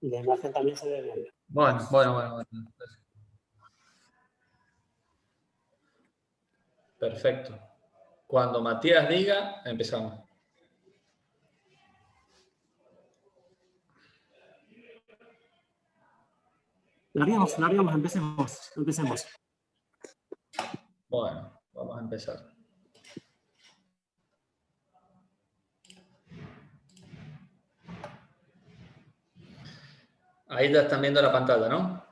Y la imagen también se ve bien. Bueno. Perfecto. Cuando Matías diga, empezamos. Larguemos, empecemos. Bueno, vamos a empezar. Ahí ya están viendo la pantalla, ¿no?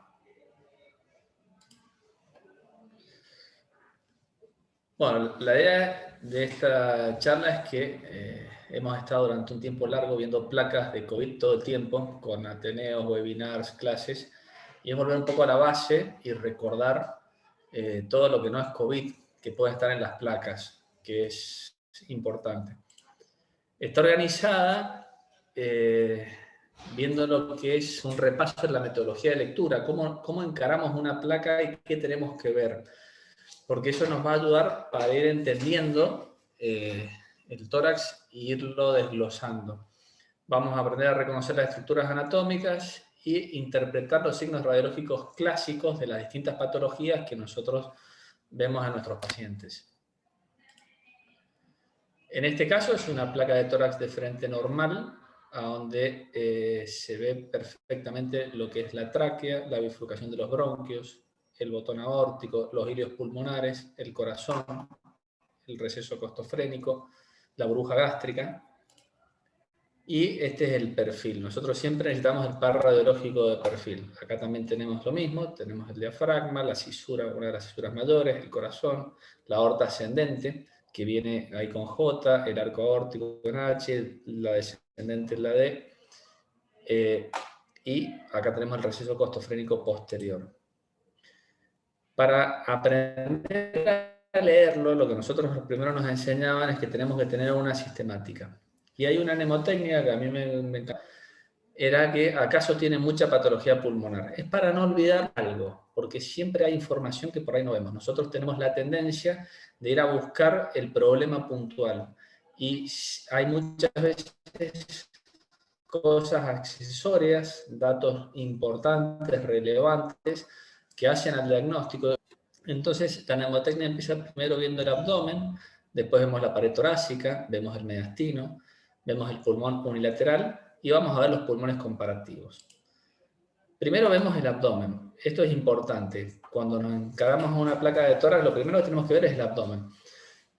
Bueno, la idea de esta charla es que hemos estado durante un tiempo largo viendo placas de COVID todo el tiempo, con ateneos, webinars, clases, y es volver un poco a la base y recordar todo lo que no es COVID, que puede estar en las placas, que es importante. Está organizada viendo lo que es un repaso de la metodología de lectura, cómo encaramos una placa y qué tenemos que ver, porque eso nos va a ayudar para ir entendiendo el tórax e irlo desglosando. Vamos a aprender a reconocer las estructuras anatómicas e interpretar los signos radiológicos clásicos de las distintas patologías que nosotros vemos en nuestros pacientes. En este caso es una placa de tórax de frente normal, a donde se ve perfectamente lo que es la tráquea, la bifurcación de los bronquios, el botón aórtico, los hilios pulmonares, el corazón, el receso costofrénico, la burbuja gástrica. Y este es el perfil. Nosotros siempre necesitamos el par radiológico de perfil. Acá también tenemos lo mismo, tenemos el diafragma, la cisura, una de las cisuras mayores, el corazón, la aorta ascendente, que viene ahí con J, el arco aórtico con H, la descendente en la D, y acá tenemos el receso costofrénico posterior. Para aprender a leerlo, lo que nosotros primero nos enseñaban es que tenemos que tener una sistemática. Y hay una mnemotecnia que a mí me encanta, era que acaso tiene mucha patología pulmonar. Es para no olvidar algo, porque siempre hay información que por ahí no vemos. Nosotros tenemos la tendencia de ir a buscar el problema puntual. Y hay muchas veces cosas accesorias, datos importantes, relevantes, que hacen al diagnóstico. Entonces, la mnemotecnia empieza primero viendo el abdomen, después vemos la pared torácica, vemos el mediastino, vemos el pulmón unilateral y vamos a ver los pulmones comparativos. Primero vemos el abdomen. Esto es importante. Cuando nos encaramos a una placa de tórax, lo primero que tenemos que ver es el abdomen.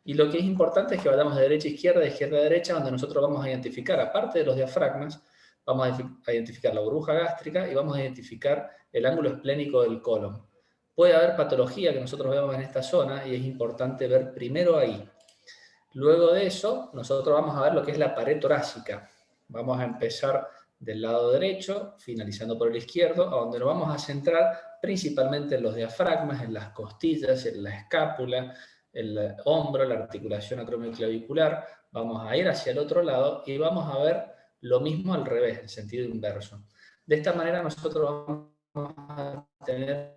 Y lo que es importante es que vayamos de derecha a izquierda, de izquierda a derecha, donde nosotros vamos a identificar, aparte de los diafragmas, vamos a identificar la burbuja gástrica y vamos a identificar el ángulo esplénico del colon. Puede haber patología que nosotros vemos en esta zona y es importante ver primero ahí. Luego de eso, nosotros vamos a ver lo que es la pared torácica. Vamos a empezar del lado derecho, finalizando por el izquierdo, a donde nos vamos a centrar principalmente en los diafragmas, en las costillas, en la escápula, el hombro, la articulación acromioclavicular. Vamos a ir hacia el otro lado y vamos a ver lo mismo al revés, en sentido inverso. De esta manera nosotros vamos a tener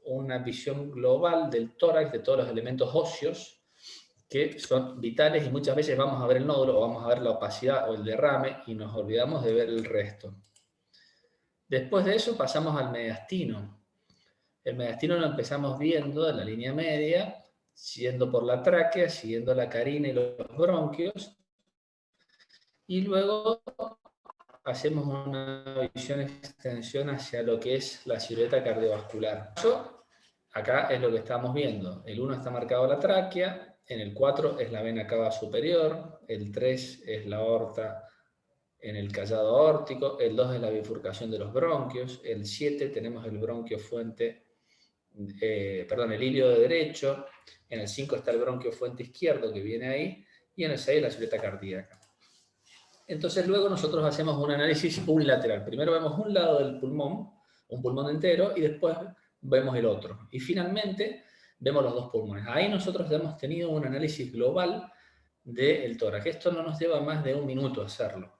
una visión global del tórax, de todos los elementos óseos, que son vitales, y muchas veces vamos a ver el nódulo o vamos a ver la opacidad o el derrame y nos olvidamos de ver el resto. Después de eso pasamos al mediastino. El mediastino lo empezamos viendo en la línea media, siguiendo por la tráquea, siguiendo la carina y los bronquios, y luego hacemos una visión extensión hacia lo que es la silueta cardiovascular. Eso, acá es lo que estamos viendo. El 1 está marcado la tráquea, en el 4 es la vena cava superior, el 3 es la aorta en el callado aórtico, el 2 es la bifurcación de los bronquios, el 7 tenemos el bronquio fuente, el hilio de derecho, en el 5 está el bronquio fuente izquierdo que viene ahí, y en el 6 la silueta cardíaca. Entonces luego nosotros hacemos un análisis unilateral. Primero vemos un lado del pulmón, un pulmón entero, y después vemos el otro. Y finalmente vemos los dos pulmones. Ahí nosotros hemos tenido un análisis global del tórax. Esto no nos lleva más de 1 minuto hacerlo.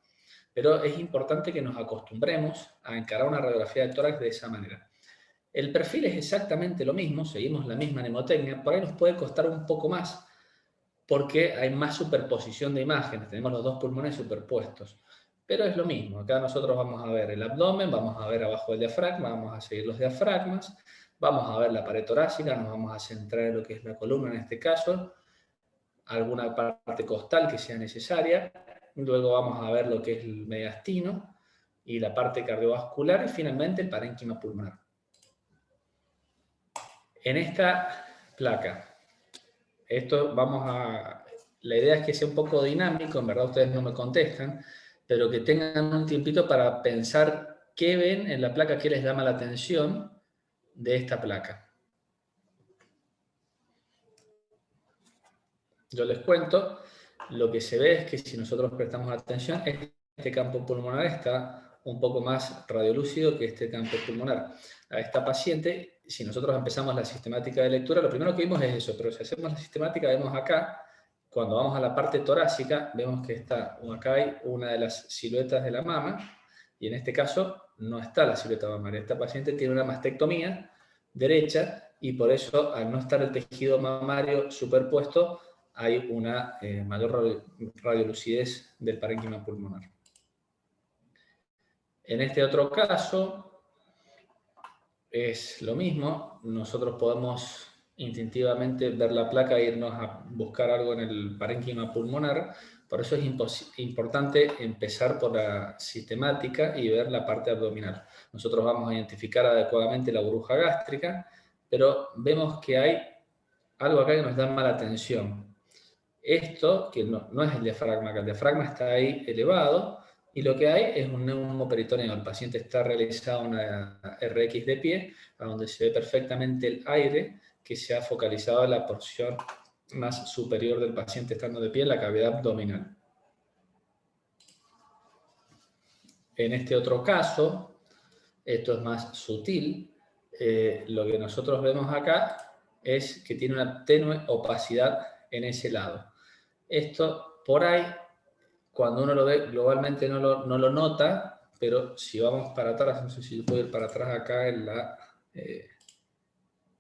Pero es importante que nos acostumbremos a encarar una radiografía del tórax de esa manera. El perfil es exactamente lo mismo, seguimos la misma mnemotecnia, por ahí nos puede costar un poco más, porque hay más superposición de imágenes, tenemos los dos pulmones superpuestos. pero es lo mismo. Acá nosotros vamos a ver el abdomen, vamos a ver abajo el diafragma, vamos a seguir los diafragmas, vamos a ver la pared torácica, nos vamos a centrar en lo que es la columna en este caso, alguna parte costal que sea necesaria, luego vamos a ver lo que es el mediastino y la parte cardiovascular y finalmente el parénquima pulmonar. En esta placa, la idea es que sea un poco dinámico, en verdad ustedes no me contestan, pero que tengan un tiempito para pensar qué ven en la placa, qué les llama la atención de esta placa. Yo les cuento, lo que se ve es que si nosotros prestamos atención, este campo pulmonar está un poco más radiolúcido que este campo pulmonar. A esta paciente, si nosotros empezamos la sistemática de lectura, lo primero que vimos es eso, pero si hacemos la sistemática, vemos acá, cuando vamos a la parte torácica, vemos que acá hay una de las siluetas de la mama, y en este caso no está la silueta mamaria. Esta paciente tiene una mastectomía derecha, y por eso, al no estar el tejido mamario superpuesto, hay una mayor radiolucidez del parénquima pulmonar. En este otro caso, es lo mismo. Nosotros podemos instintivamente ver la placa e irnos a buscar algo en el parénquima pulmonar. Por eso es importante empezar por la sistemática y ver la parte abdominal. Nosotros vamos a identificar adecuadamente la burbuja gástrica, pero vemos que hay algo acá que nos llama la atención. Esto, que no es el diafragma, que el diafragma está ahí elevado, y lo que hay es un neumoperitoneo. El paciente está realizado una RX de pie, a donde se ve perfectamente el aire que se ha focalizado en la porción más superior del paciente estando de pie, en la cavidad abdominal. En este otro caso, esto es más sutil, lo que nosotros vemos acá es que tiene una tenue opacidad en ese lado. Esto, por ahí, cuando uno lo ve, globalmente no lo nota, pero si vamos para atrás, no sé si puedo ir para atrás acá en la...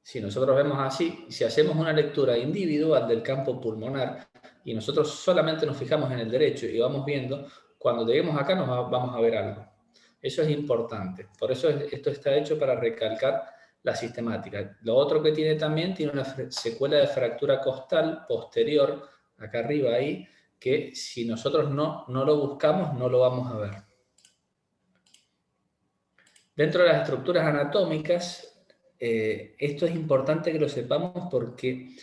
si nosotros vemos así, si hacemos una lectura individual del campo pulmonar y nosotros solamente nos fijamos en el derecho y vamos viendo, cuando lleguemos acá vamos a ver algo. Eso es importante. Por eso esto está hecho para recalcar la sistemática. Lo otro que tiene también, tiene una secuela de fractura costal posterior, acá arriba ahí, que si nosotros no lo buscamos, no lo vamos a ver. Dentro de las estructuras anatómicas, esto es importante que lo sepamos porque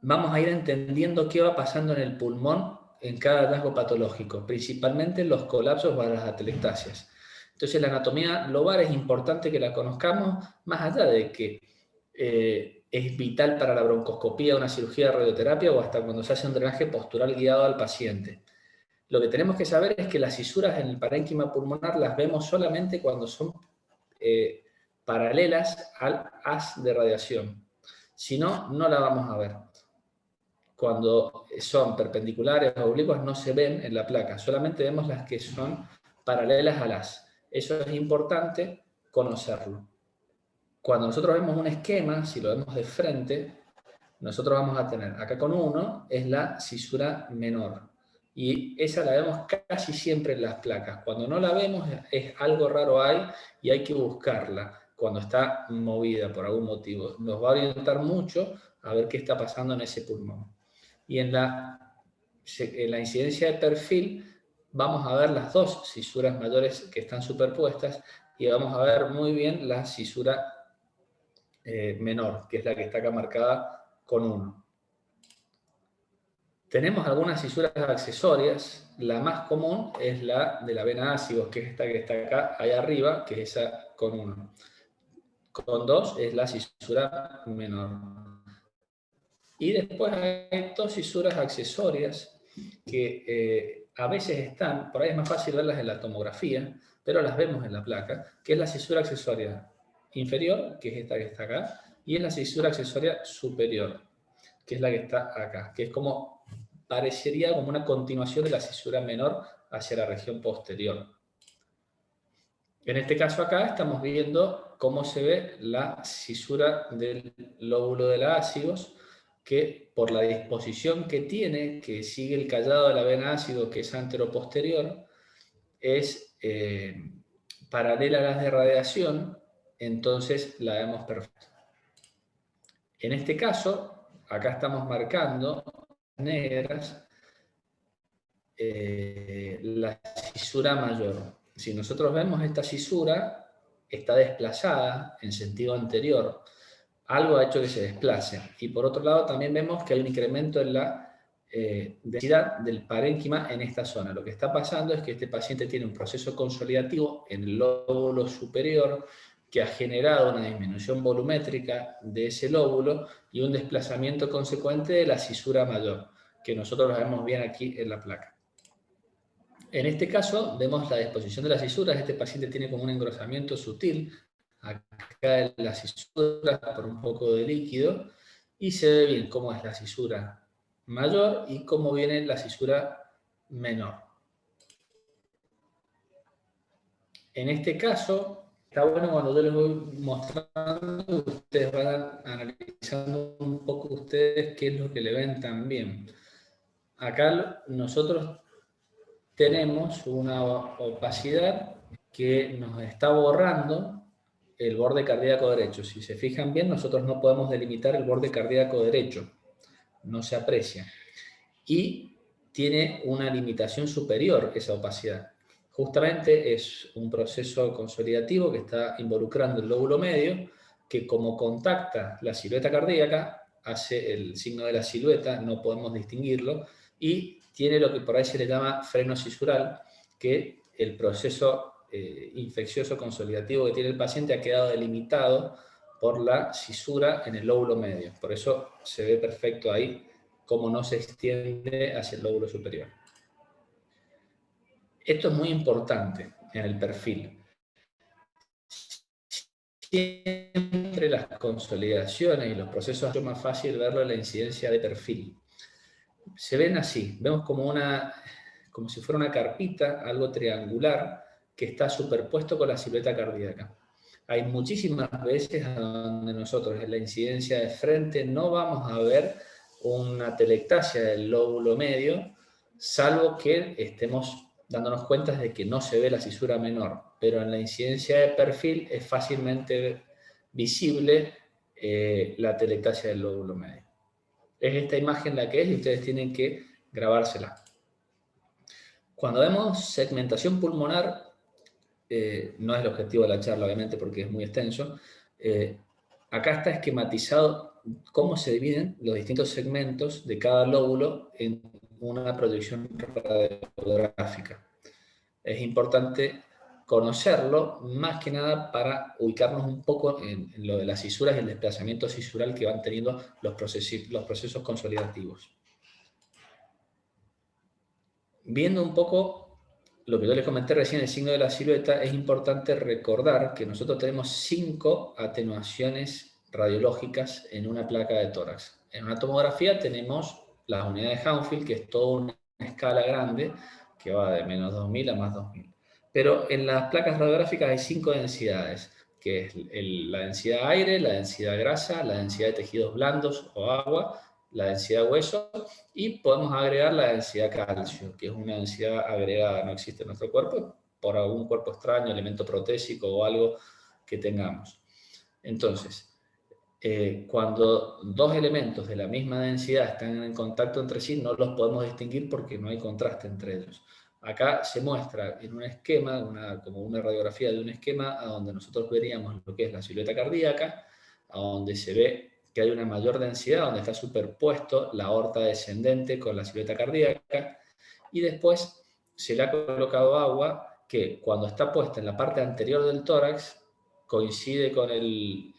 vamos a ir entendiendo qué va pasando en el pulmón en cada hallazgo patológico, principalmente en los colapsos o las atelectasias. Entonces la anatomía lobar es importante que la conozcamos, más allá de que es vital para la broncoscopía, una cirugía de radioterapia o hasta cuando se hace un drenaje postural guiado al paciente. Lo que tenemos que saber es que las cisuras en el parénquima pulmonar las vemos solamente cuando son paralelas al haz de radiación. Si no, no la vamos a ver. Cuando son perpendiculares o oblicuas no se ven en la placa, solamente vemos las que son paralelas al haz. Eso es importante conocerlo. Cuando nosotros vemos un esquema, si lo vemos de frente, nosotros vamos a tener, acá con 1, es la cisura menor. Y esa la vemos casi siempre en las placas. Cuando no la vemos, es algo raro hay y hay que buscarla cuando está movida por algún motivo. Nos va a orientar mucho a ver qué está pasando en ese pulmón. Y en la incidencia de perfil vamos a ver las dos cisuras mayores que están superpuestas y vamos a ver muy bien la cisura menor, que es la que está acá marcada con 1. Tenemos algunas cisuras accesorias. La más común es la de la vena ácigos, que es esta que está acá, allá arriba, que es esa con 1. Con 2 es la cisura menor. Y después hay 2 cisuras accesorias que a veces están, por ahí es más fácil verlas en la tomografía, pero las vemos en la placa, que es la cisura accesoria inferior, que es esta que está acá, y es la cisura accesoria superior, que es la que está acá, que es como, parecería como una continuación de la cisura menor hacia la región posterior. En este caso acá estamos viendo cómo se ve la cisura del lóbulo de la ácigos, que por la disposición que tiene, que sigue el callado de la vena ácido, que es anteroposterior, es paralela a las de radiación, entonces la vemos perfecta. En este caso, acá estamos marcando negras la cisura mayor. Si nosotros vemos esta cisura, está desplazada en sentido anterior. Algo ha hecho que se desplace. Y por otro lado, también vemos que hay un incremento en la densidad del parénquima en esta zona. Lo que está pasando es que este paciente tiene un proceso consolidativo en el lóbulo superior que ha generado una disminución volumétrica de ese lóbulo y un desplazamiento consecuente de la cisura mayor, que nosotros lo vemos bien aquí en la placa. En este caso, vemos la disposición de las cisuras. Este paciente tiene como un engrosamiento sutil acá en la cisura por un poco de líquido, y se ve bien cómo es la cisura mayor y cómo viene la cisura menor. En este caso, está bueno cuando yo les voy mostrando, ustedes van analizando un poco ustedes qué es lo que le ven también. Acá nosotros tenemos una opacidad que nos está borrando el borde cardíaco derecho. Si se fijan bien, nosotros no podemos delimitar el borde cardíaco derecho, no se aprecia. Y tiene una limitación superior esa opacidad. Justamente es un proceso consolidativo que está involucrando el lóbulo medio, que como contacta la silueta cardíaca, hace el signo de la silueta, no podemos distinguirlo, y tiene lo que por ahí se le llama freno cisural, que el proceso infeccioso consolidativo que tiene el paciente ha quedado delimitado por la cisura en el lóbulo medio. Por eso se ve perfecto ahí cómo no se extiende hacia el lóbulo superior. Esto es muy importante en el perfil. Siempre las consolidaciones y los procesos es más fácil verlo en la incidencia de perfil. Se ven así, vemos como si fuera una carpita, algo triangular, que está superpuesto con la silueta cardíaca. Hay muchísimas veces donde nosotros en la incidencia de frente no vamos a ver una telectasia del lóbulo medio, salvo que estemos dándonos cuenta de que no se ve la cisura menor, pero en la incidencia de perfil es fácilmente visible la telectasia del lóbulo medio. Es esta imagen la que es y ustedes tienen que grabársela. Cuando vemos segmentación pulmonar, no es el objetivo de la charla, obviamente, porque es muy extenso. Acá está esquematizado cómo se dividen los distintos segmentos de cada lóbulo en una proyección radiográfica. Es importante conocerlo, más que nada para ubicarnos un poco en lo de las cisuras y el desplazamiento cisural que van teniendo los procesos consolidativos. Viendo un poco lo que yo les comenté recién, el signo de la silueta, es importante recordar que nosotros tenemos 5 atenuaciones radiológicas en una placa de tórax. En una tomografía tenemos las unidades de Hounsfield, que es toda una escala grande, que va de menos 2000 a más 2000. Pero en las placas radiográficas hay 5 densidades, que es la densidad aire, la densidad grasa, la densidad de tejidos blandos o agua, la densidad hueso, y podemos agregar la densidad calcio, que es una densidad agregada, no existe en nuestro cuerpo, por algún cuerpo extraño, elemento protésico o algo que tengamos. Entonces, cuando dos elementos de la misma densidad están en contacto entre sí, no los podemos distinguir porque no hay contraste entre ellos. Acá se muestra en un esquema, como una radiografía de un esquema, a donde nosotros veríamos lo que es la silueta cardíaca, a donde se ve que hay una mayor densidad, donde está superpuesto la aorta descendente con la silueta cardíaca, y después se le ha colocado agua que cuando está puesta en la parte anterior del tórax coincide con el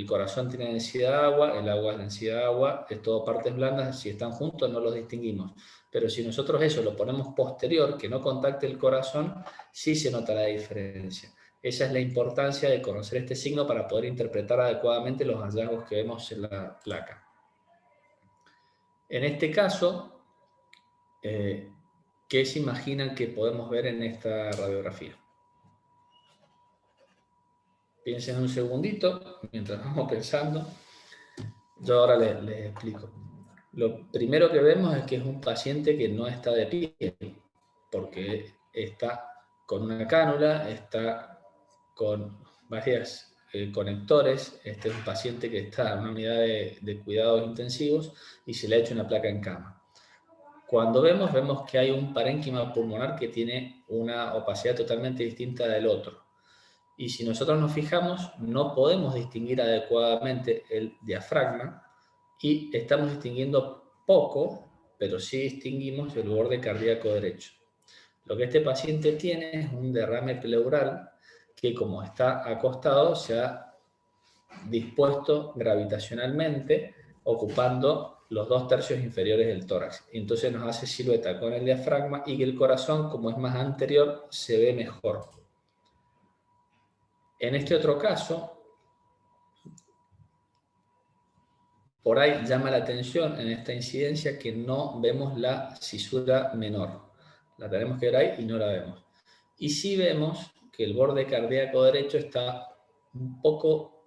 corazón tiene densidad de agua, el agua es densidad de agua, es todo partes blandas, si están juntos no los distinguimos. Pero si nosotros eso lo ponemos posterior, que no contacte el corazón, sí se nota la diferencia. Esa es la importancia de conocer este signo para poder interpretar adecuadamente los hallazgos que vemos en la placa. En este caso, ¿qué se imaginan que podemos ver en esta radiografía? Piensen un segundito, mientras vamos pensando. Yo ahora les explico. Lo primero que vemos es que es un paciente que no está de pie, porque está con una cánula, está con varios conectores. Este es un paciente que está en una unidad de cuidados intensivos y se le ha hecho una placa en cama. Cuando vemos que hay un parénquima pulmonar que tiene una opacidad totalmente distinta del otro. Y si nosotros nos fijamos, no podemos distinguir adecuadamente el diafragma y estamos distinguiendo poco, pero sí distinguimos el borde cardíaco derecho. Lo que este paciente tiene es un derrame pleural que, como está acostado, se ha dispuesto gravitacionalmente, ocupando los 2/3 inferiores del tórax. Y entonces nos hace silueta con el diafragma, y que el corazón, como es más anterior, se ve mejor. En este otro caso, por ahí llama la atención en esta incidencia que no vemos la cisura menor. La tenemos que ver ahí y no la vemos. Y sí vemos que el borde cardíaco derecho está un poco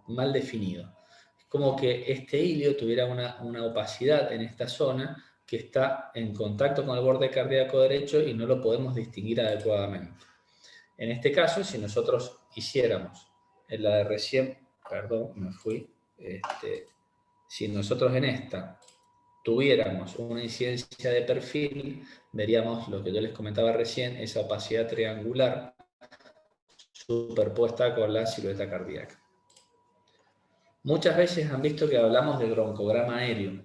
mal definido. Es como que este hilio tuviera una opacidad en esta zona que está en contacto con el borde cardíaco derecho y no lo podemos distinguir adecuadamente. En este caso, si nosotros hiciéramos en la de recién, perdón, me fui, si nosotros en esta tuviéramos una incidencia de perfil, veríamos lo que yo les comentaba recién, esa opacidad triangular superpuesta con la silueta cardíaca. Muchas veces han visto que hablamos de broncograma aéreo,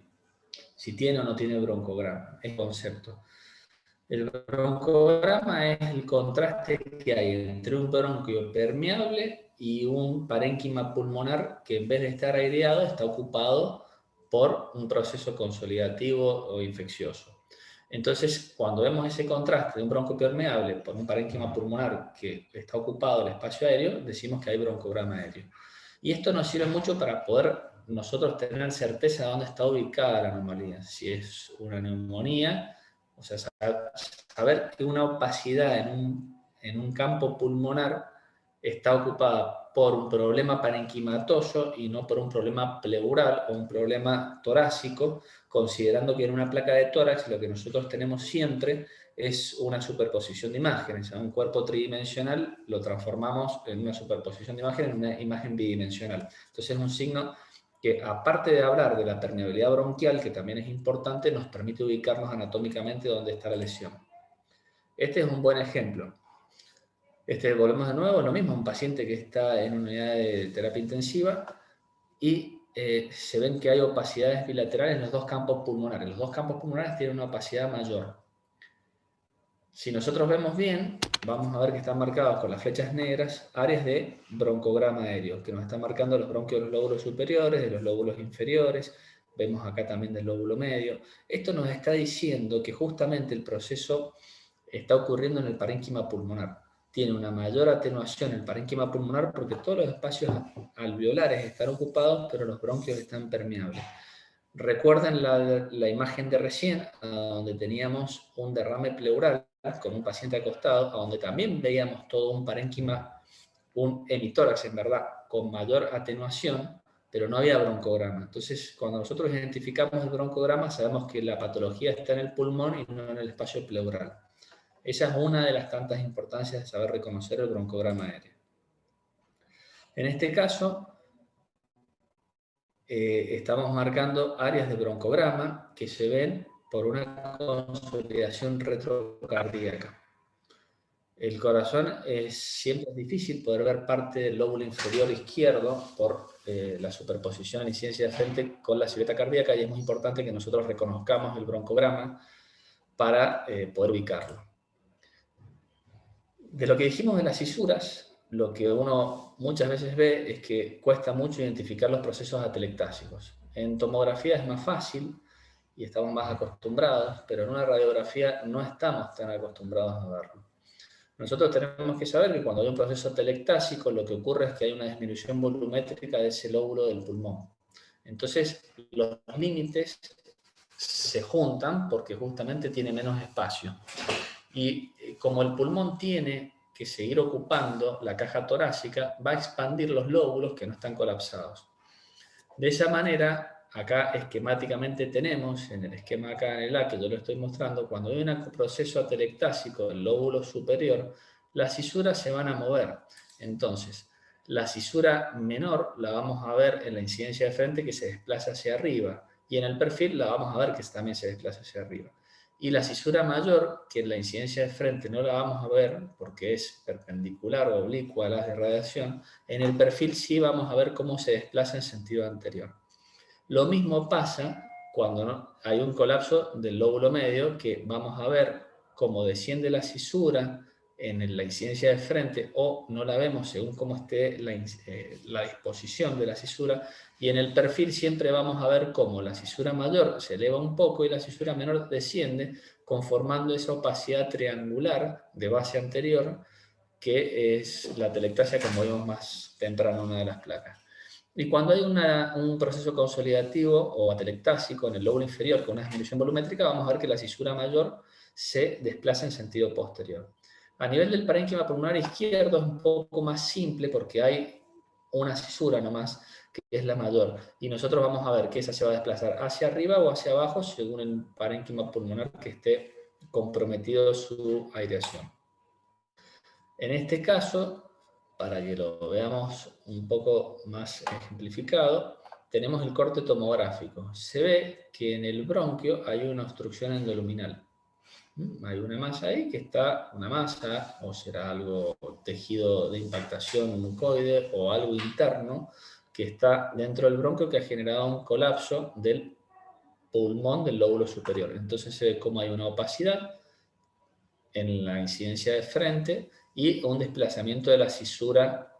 si tiene o no tiene broncograma, es concepto. El broncograma es el contraste que hay entre un bronquio permeable y un parénquima pulmonar que, en vez de estar aireado, está ocupado por un proceso consolidativo o infeccioso. Entonces, cuando vemos ese contraste de un bronquio permeable por un parénquima pulmonar que está ocupado el espacio aéreo, decimos que hay broncograma aéreo. Y esto nos sirve mucho para poder nosotros tener certeza de dónde está ubicada la anomalía. Si es una neumonía, o sea, saber que una opacidad en un campo pulmonar está ocupada por un problema parenquimatoso y no por un problema pleural o un problema torácico, considerando que en una placa de tórax lo que nosotros tenemos siempre es una superposición de imágenes. Un cuerpo tridimensional lo transformamos en una superposición de imágenes en una imagen bidimensional. Entonces es un signo que, aparte de hablar de la permeabilidad bronquial, que también es importante, nos permite ubicarnos anatómicamente dónde está la lesión. Este es un buen ejemplo. Volvemos de nuevo, lo mismo, un paciente que está en una unidad de terapia intensiva y se ven que hay opacidades bilaterales en los dos campos pulmonares. Los dos campos pulmonares tienen una opacidad mayor. Si nosotros vemos bien, vamos a ver que están marcados con las flechas negras áreas de broncograma aéreo, que nos están marcando los bronquios de los lóbulos superiores, de los lóbulos inferiores, vemos acá también del lóbulo medio. Esto nos está diciendo que justamente el proceso está ocurriendo en el parénquima pulmonar. Tiene una mayor atenuación el parénquima pulmonar porque todos los espacios alveolares están ocupados, pero los bronquios están permeables. Recuerden la imagen de recién, donde teníamos un derrame pleural con un paciente acostado, donde también veíamos todo un parénquima, un hemitórax en verdad, con mayor atenuación, pero no había broncograma. Entonces, cuando nosotros identificamos el broncograma, sabemos que la patología está en el pulmón y no en el espacio pleural. Esa es una de las tantas importancias de saber reconocer el broncograma aéreo. En este caso, estamos marcando áreas de broncograma que se ven por una consolidación retrocardíaca. El corazón siempre es difícil poder ver parte del lóbulo inferior izquierdo por la superposición en incidencia de frente con la silueta cardíaca, y es muy importante que nosotros reconozcamos el broncograma para poder ubicarlo. De lo que dijimos de las cisuras, lo que uno muchas veces ve es que cuesta mucho identificar los procesos atelectásicos. En tomografía es más fácil y estamos más acostumbrados, pero en una radiografía no estamos tan acostumbrados a verlo. Nosotros tenemos que saber que cuando hay un proceso atelectásico, lo que ocurre es que hay una disminución volumétrica de ese lóbulo del pulmón. Entonces, los límites se juntan porque justamente tiene menos espacio. Y como el pulmón tiene que seguir ocupando la caja torácica, va a expandir los lóbulos que no están colapsados. De esa manera, acá esquemáticamente tenemos, en el esquema acá en el A que yo lo estoy mostrando, cuando hay un proceso atelectásico del lóbulo superior, las cisuras se van a mover. Entonces, la cisura menor la vamos a ver en la incidencia de frente que se desplaza hacia arriba, y en el perfil la vamos a ver que también se desplaza hacia arriba. Y la cisura mayor, que en la incidencia de frente no la vamos a ver porque es perpendicular o oblicua a las de radiación, en el perfil sí vamos a ver cómo se desplaza en sentido anterior. Lo mismo pasa cuando hay un colapso del lóbulo medio, que vamos a ver cómo desciende la cisura en la incidencia de frente, o no la vemos según cómo esté la disposición de la cisura, y en el perfil siempre vamos a ver cómo la cisura mayor se eleva un poco y la cisura menor desciende, conformando esa opacidad triangular de base anterior, que es la atelectasia, como vimos más temprano en una de las placas. Y cuando hay un proceso consolidativo o atelectásico en el lóbulo inferior con una disminución volumétrica, vamos a ver que la cisura mayor se desplaza en sentido posterior. A nivel del parénquima pulmonar izquierdo es un poco más simple porque hay una cisura nomás, que es la mayor. Y nosotros vamos a ver que esa se va a desplazar hacia arriba o hacia abajo según el parénquima pulmonar que esté comprometido su aireación. En este caso, para que lo veamos un poco más ejemplificado, tenemos el corte tomográfico. Se ve que en el bronquio hay una obstrucción endoluminal. Hay una masa ahí que está, una masa, o será algo tejido de impactación mucoide o algo interno que está dentro del bronquio, que ha generado un colapso del pulmón del lóbulo superior. Entonces se ve como hay una opacidad en la incidencia de frente y un desplazamiento de la cisura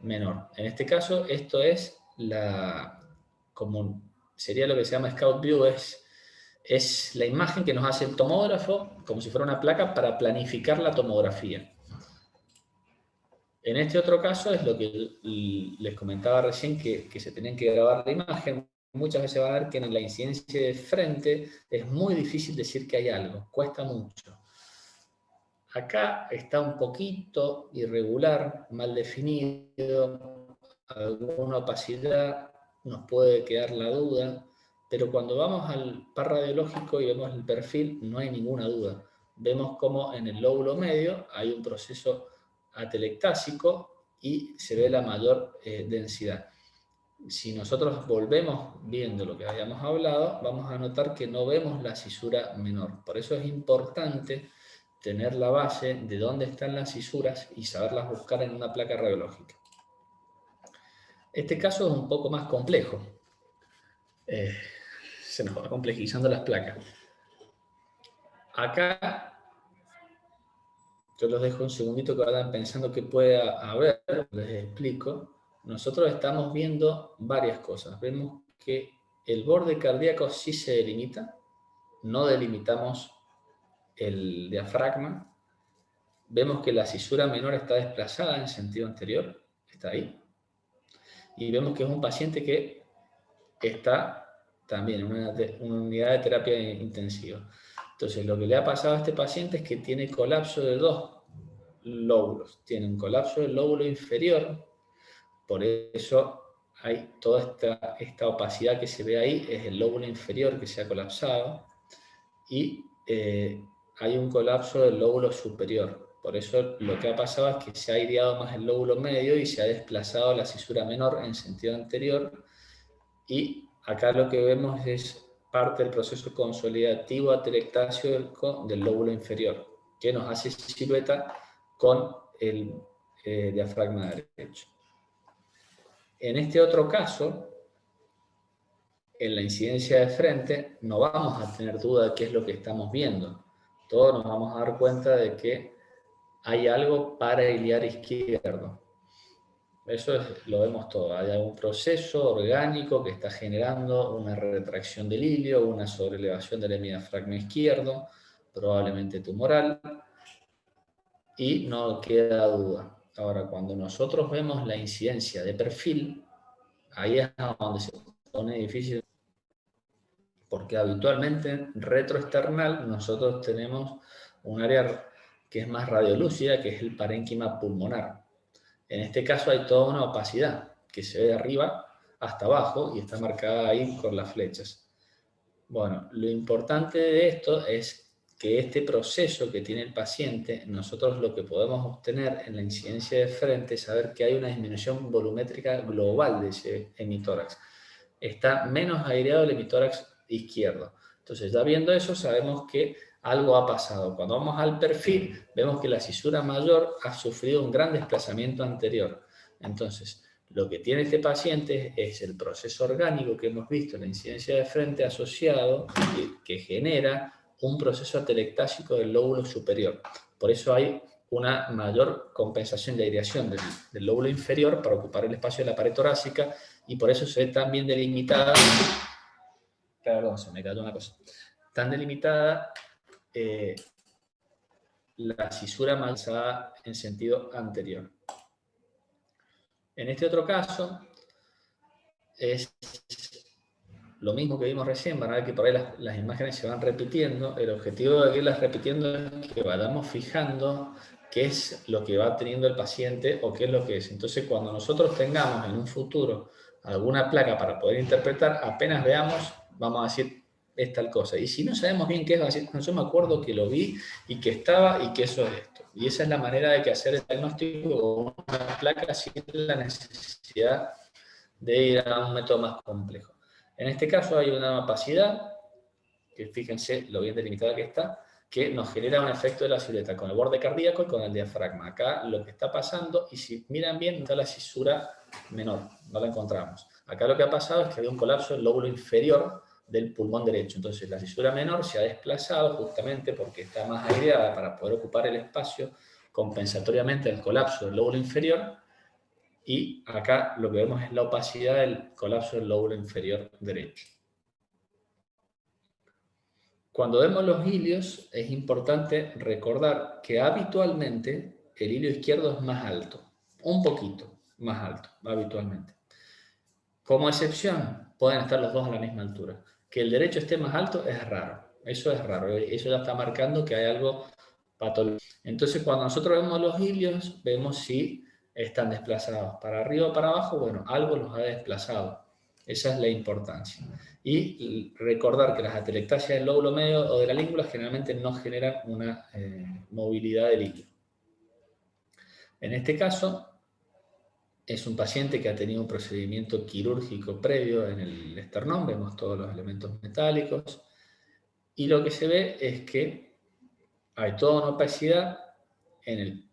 menor. En este caso, esto es sería lo que se llama Scout View, es la imagen que nos hace el tomógrafo, como si fuera una placa, para planificar la tomografía. En este otro caso es lo que les comentaba recién, que se tenían que grabar la imagen. Muchas veces va a ver que en la incidencia de frente es muy difícil decir que hay algo, cuesta mucho. Acá está un poquito irregular, mal definido, alguna opacidad, nos puede quedar la duda, pero cuando vamos al par radiológico y vemos el perfil, no hay ninguna duda. Vemos como en el lóbulo medio hay un proceso atelectásico y se ve la mayor densidad. Si nosotros volvemos viendo lo que habíamos hablado, vamos a notar que no vemos la cisura menor. Por eso es importante tener la base de dónde están las cisuras y saberlas buscar en una placa radiológica. Este caso es un poco más complejo. Se nos va complejizando las placas. Acá, yo los dejo un segundito que vayan pensando qué puede haber, les explico. Nosotros estamos viendo varias cosas. Vemos que el borde cardíaco sí se delimita, no delimitamos el diafragma. Vemos que la cisura menor está desplazada en sentido anterior, está ahí. Y vemos que es un paciente que está también en una unidad de terapia intensiva. Entonces, lo que le ha pasado a este paciente es que tiene colapso de dos lóbulos. Tiene un colapso del lóbulo inferior, por eso hay toda esta opacidad que se ve ahí, es el lóbulo inferior que se ha colapsado, y hay un colapso del lóbulo superior. Por eso lo que ha pasado es que se ha aireado más el lóbulo medio y se ha desplazado la cisura menor en sentido anterior, y acá lo que vemos es parte del proceso consolidativo atelectásico del lóbulo inferior, que nos hace silueta con el diafragma derecho. En este otro caso, en la incidencia de frente, no vamos a tener duda de qué es lo que estamos viendo. Todos nos vamos a dar cuenta de que hay algo parailiar izquierdo. Eso lo vemos todo. Hay algún proceso orgánico que está generando una retracción del ilio, una sobrelevación del hemidiafragma izquierdo, probablemente tumoral, y no queda duda. Ahora, cuando nosotros vemos la incidencia de perfil, ahí es donde se pone difícil, porque habitualmente retroexternal nosotros tenemos un área que es más radiolúcida, que es el parénquima pulmonar. En este caso hay toda una opacidad que se ve de arriba hasta abajo y está marcada ahí con las flechas. Bueno, lo importante de esto es que este proceso que tiene el paciente, nosotros lo que podemos obtener en la incidencia de frente es saber que hay una disminución volumétrica global de ese hemitórax. Está menos aireado el hemitórax izquierdo. Entonces, ya viendo eso, sabemos que algo ha pasado. Cuando vamos al perfil, vemos que la cisura mayor ha sufrido un gran desplazamiento anterior. Entonces, lo que tiene este paciente es el proceso orgánico que hemos visto en la incidencia de frente asociado, que genera un proceso atelectásico del lóbulo superior. Por eso hay una mayor compensación de aireación del lóbulo inferior para ocupar el espacio de la pared torácica, y por eso se ve tan bien delimitada. Perdón, se me cayó una cosa. Tan delimitada la cisura malsada en sentido anterior. En este otro caso, es lo mismo que vimos recién. Van a ver que por ahí las imágenes se van repitiendo. El objetivo de irlas repitiendo es que vayamos fijando qué es lo que va teniendo el paciente o qué es lo que es. Entonces, cuando nosotros tengamos en un futuro alguna placa para poder interpretar, apenas veamos, vamos a decir, es tal cosa. Y si no sabemos bien qué es, vamos a decir, no, yo me acuerdo que lo vi y que estaba y que eso es esto. Y esa es la manera de que hacer el diagnóstico con una placa sin la necesidad de ir a un método más complejo. En este caso hay una opacidad, que fíjense lo bien delimitada que está, que nos genera un efecto de la silueta con el borde cardíaco y con el diafragma. Acá lo que está pasando, y si miran bien, está la cisura menor, no la encontramos. Acá lo que ha pasado es que había un colapso del lóbulo inferior del pulmón derecho. Entonces la cisura menor se ha desplazado justamente porque está más aireada para poder ocupar el espacio compensatoriamente del colapso del lóbulo inferior. Y acá lo que vemos es la opacidad del colapso del lóbulo inferior derecho. Cuando vemos los ilios, es importante recordar que habitualmente el ilio izquierdo es más alto, un poquito más alto, habitualmente. Como excepción, pueden estar los dos a la misma altura. Que el derecho esté más alto es raro, eso es raro, eso ya está marcando que hay algo patológico. Entonces, cuando nosotros vemos los ilios, vemos si están desplazados para arriba o para abajo. Bueno, algo los ha desplazado. Esa es la importancia. Y recordar que las atelectasias del lóbulo medio o de la língula generalmente no generan una movilidad del ilio. En este caso, es un paciente que ha tenido un procedimiento quirúrgico previo en el esternón. Vemos todos los elementos metálicos. Y lo que se ve es que hay toda una opacidad en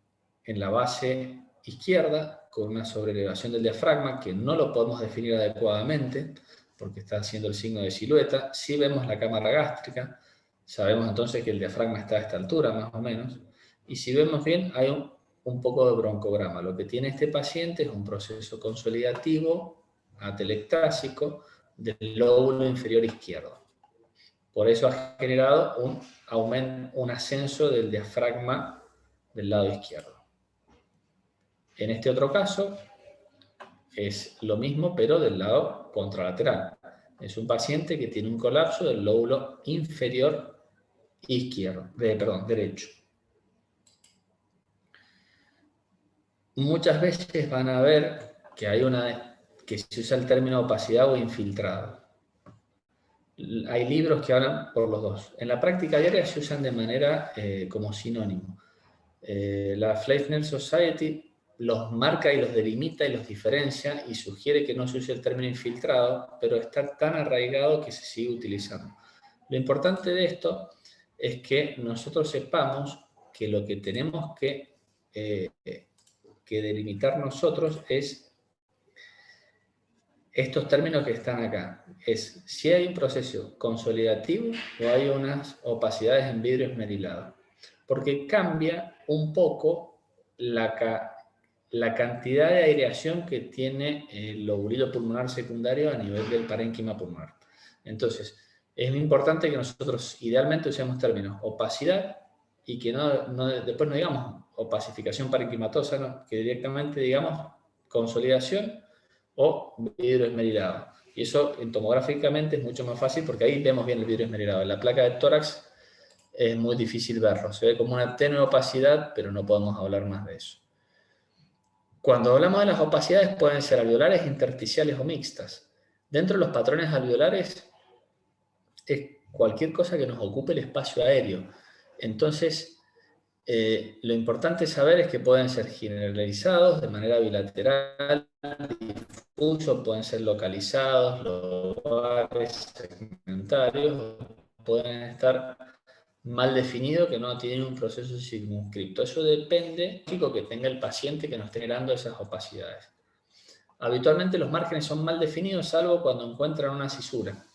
la base izquierda, con una sobreelevación del diafragma que no lo podemos definir adecuadamente porque está haciendo el signo de silueta. Si vemos la cámara gástrica, sabemos entonces que el diafragma está a esta altura más o menos, y si vemos bien hay un poco de broncograma. Lo que tiene este paciente es un proceso consolidativo atelectásico del lóbulo inferior izquierdo. Por eso ha generado un ascenso del diafragma del lado izquierdo. En este otro caso es lo mismo, pero del lado contralateral. Es un paciente que tiene un colapso del lóbulo inferior derecho. Muchas veces van a ver que se usa el término opacidad o infiltrado. Hay libros que hablan por los dos. En la práctica diaria se usan de manera como sinónimo. La Fleisner Society los marca y los delimita y los diferencia y sugiere que no se use el término infiltrado, pero está tan arraigado que se sigue utilizando. Lo importante de esto es que nosotros sepamos que lo que tenemos que delimitar nosotros es estos términos que están acá. Es si hay un proceso consolidativo o hay unas opacidades en vidrio esmerilado. Porque cambia un poco la cantidad de aireación que tiene el lobulillo pulmonar secundario a nivel del parénquima pulmonar. Entonces, es muy importante que nosotros idealmente usemos términos opacidad y que después no digamos opacificación parenquimatosa, ¿no? Que directamente digamos consolidación o vidrio esmerilado. Y eso tomográficamente es mucho más fácil porque ahí vemos bien el vidrio esmerilado. En la placa de tórax es muy difícil verlo. Se ve como una tenue opacidad, pero no podemos hablar más de eso. Cuando hablamos de las opacidades pueden ser alveolares, intersticiales o mixtas. Dentro de los patrones alveolares es cualquier cosa que nos ocupe el espacio aéreo. Entonces, lo importante saber es que pueden ser generalizados de manera bilateral, difusos, pueden ser localizados, locales, segmentarios, pueden estar mal definidos, que no tienen un proceso circunscripto. Eso depende del que tenga el paciente que nos esté generando esas opacidades. Habitualmente los márgenes son mal definidos, salvo cuando encuentran una cisura.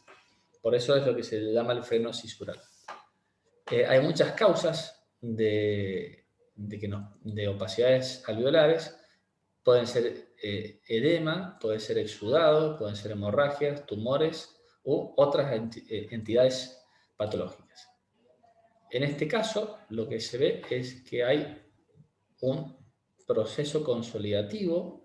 Por eso es lo que se le llama el freno cisural. Hay muchas causas de opacidades alveolares. Pueden ser edema, puede ser exudado, pueden ser hemorragias, tumores u otras entidades patológicas. En este caso, lo que se ve es que hay un proceso consolidativo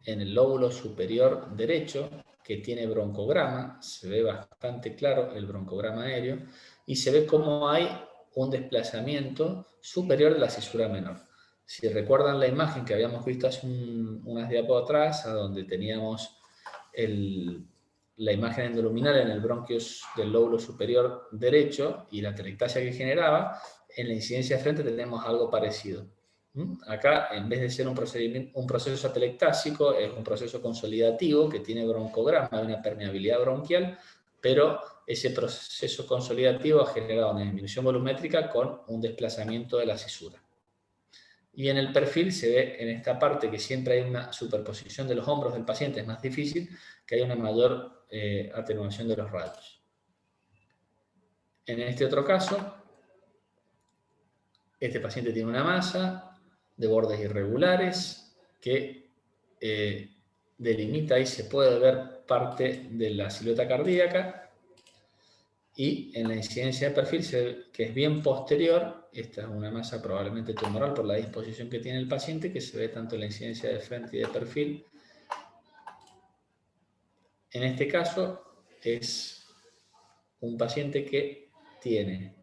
en el lóbulo superior derecho que tiene broncograma, se ve bastante claro el broncograma aéreo, y se ve cómo hay un desplazamiento superior de la cisura menor. Si recuerdan la imagen que habíamos visto hace unas diapositivas atrás, a donde teníamos la imagen endoluminal en el bronquios del lóbulo superior derecho y la telectasia que generaba, en la incidencia de frente tenemos algo parecido. Acá, en vez de ser un proceso atelectásico, es un proceso consolidativo que tiene broncograma, una permeabilidad bronquial, pero ese proceso consolidativo ha generado una disminución volumétrica con un desplazamiento de la cisura. Y en el perfil se ve en esta parte que siempre hay una superposición de los hombros del paciente, es más difícil, que hay una mayor atenuación de los radios. En este otro caso, este paciente tiene una masa de bordes irregulares que delimita y se puede ver parte de la silueta cardíaca, y en la incidencia de perfil se ve que es bien posterior. Esta es una masa probablemente tumoral por la disposición que tiene el paciente, que se ve tanto en la incidencia de frente y de perfil. En este caso es un paciente que tiene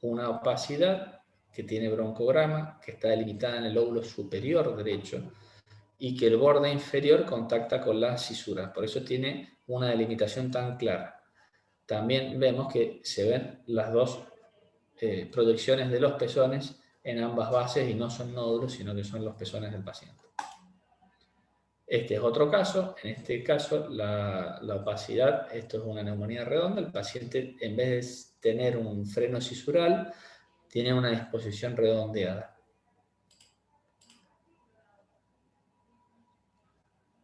una opacidad, que tiene broncograma, que está delimitada en el lóbulo superior derecho y que el borde inferior contacta con la cisura. Por eso tiene una delimitación tan clara. También vemos que se ven las dos proyecciones de los pezones en ambas bases y no son nódulos, sino que son los pezones del paciente. Este es otro caso. En este caso, la opacidad, esto es una neumonía redonda. El paciente, en vez de tener un freno cisural, tiene una disposición redondeada.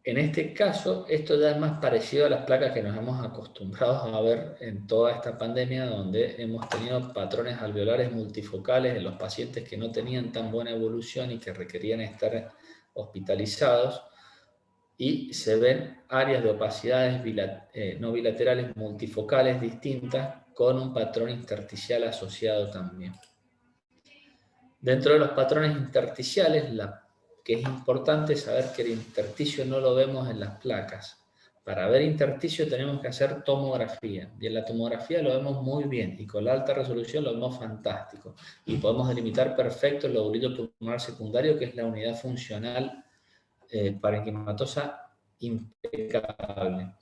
En este caso, esto ya es más parecido a las placas que nos hemos acostumbrado a ver en toda esta pandemia, donde hemos tenido patrones alveolares multifocales en los pacientes que no tenían tan buena evolución y que requerían estar hospitalizados, y se ven áreas de opacidades no bilaterales multifocales distintas con un patrón intersticial asociado también. Dentro de los patrones intersticiales, que es importante saber que el intersticio no lo vemos en las placas. Para ver intersticio tenemos que hacer tomografía, y en la tomografía lo vemos muy bien, y con la alta resolución lo vemos fantástico, y podemos delimitar perfecto el lobulito pulmonar secundario, que es la unidad funcional parenquimatosa impecable.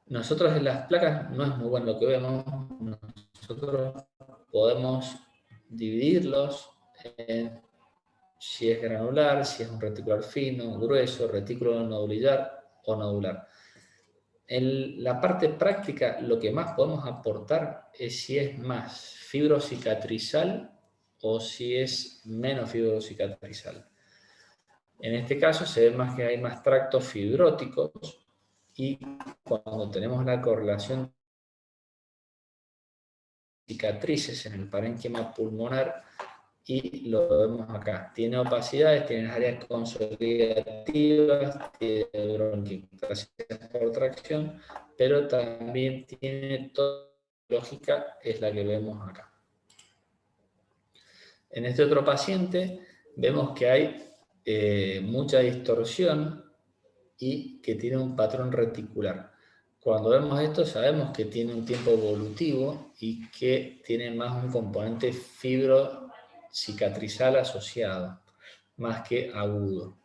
Nosotros en las placas no es muy bueno lo que vemos. Nosotros podemos dividirlos en si es granular, si es un reticular fino, grueso, retículo nodular o nodular. En la parte práctica, lo que más podemos aportar es si es más fibrocicatrizal o si es menos fibrocicatrizal. En este caso se ve más que hay más tractos fibróticos, y cuando tenemos la correlación de cicatrices en el parénquima pulmonar, y lo vemos acá, tiene opacidades, tiene áreas consolidativas, tiene bronquiectasia por tracción, pero también tiene toda lógica, es la que vemos acá. En este otro paciente vemos que hay mucha distorsión y que tiene un patrón reticular. Cuando vemos esto sabemos que tiene un tiempo evolutivo y que tiene más un componente fibrocicatrizal asociado, más que agudo.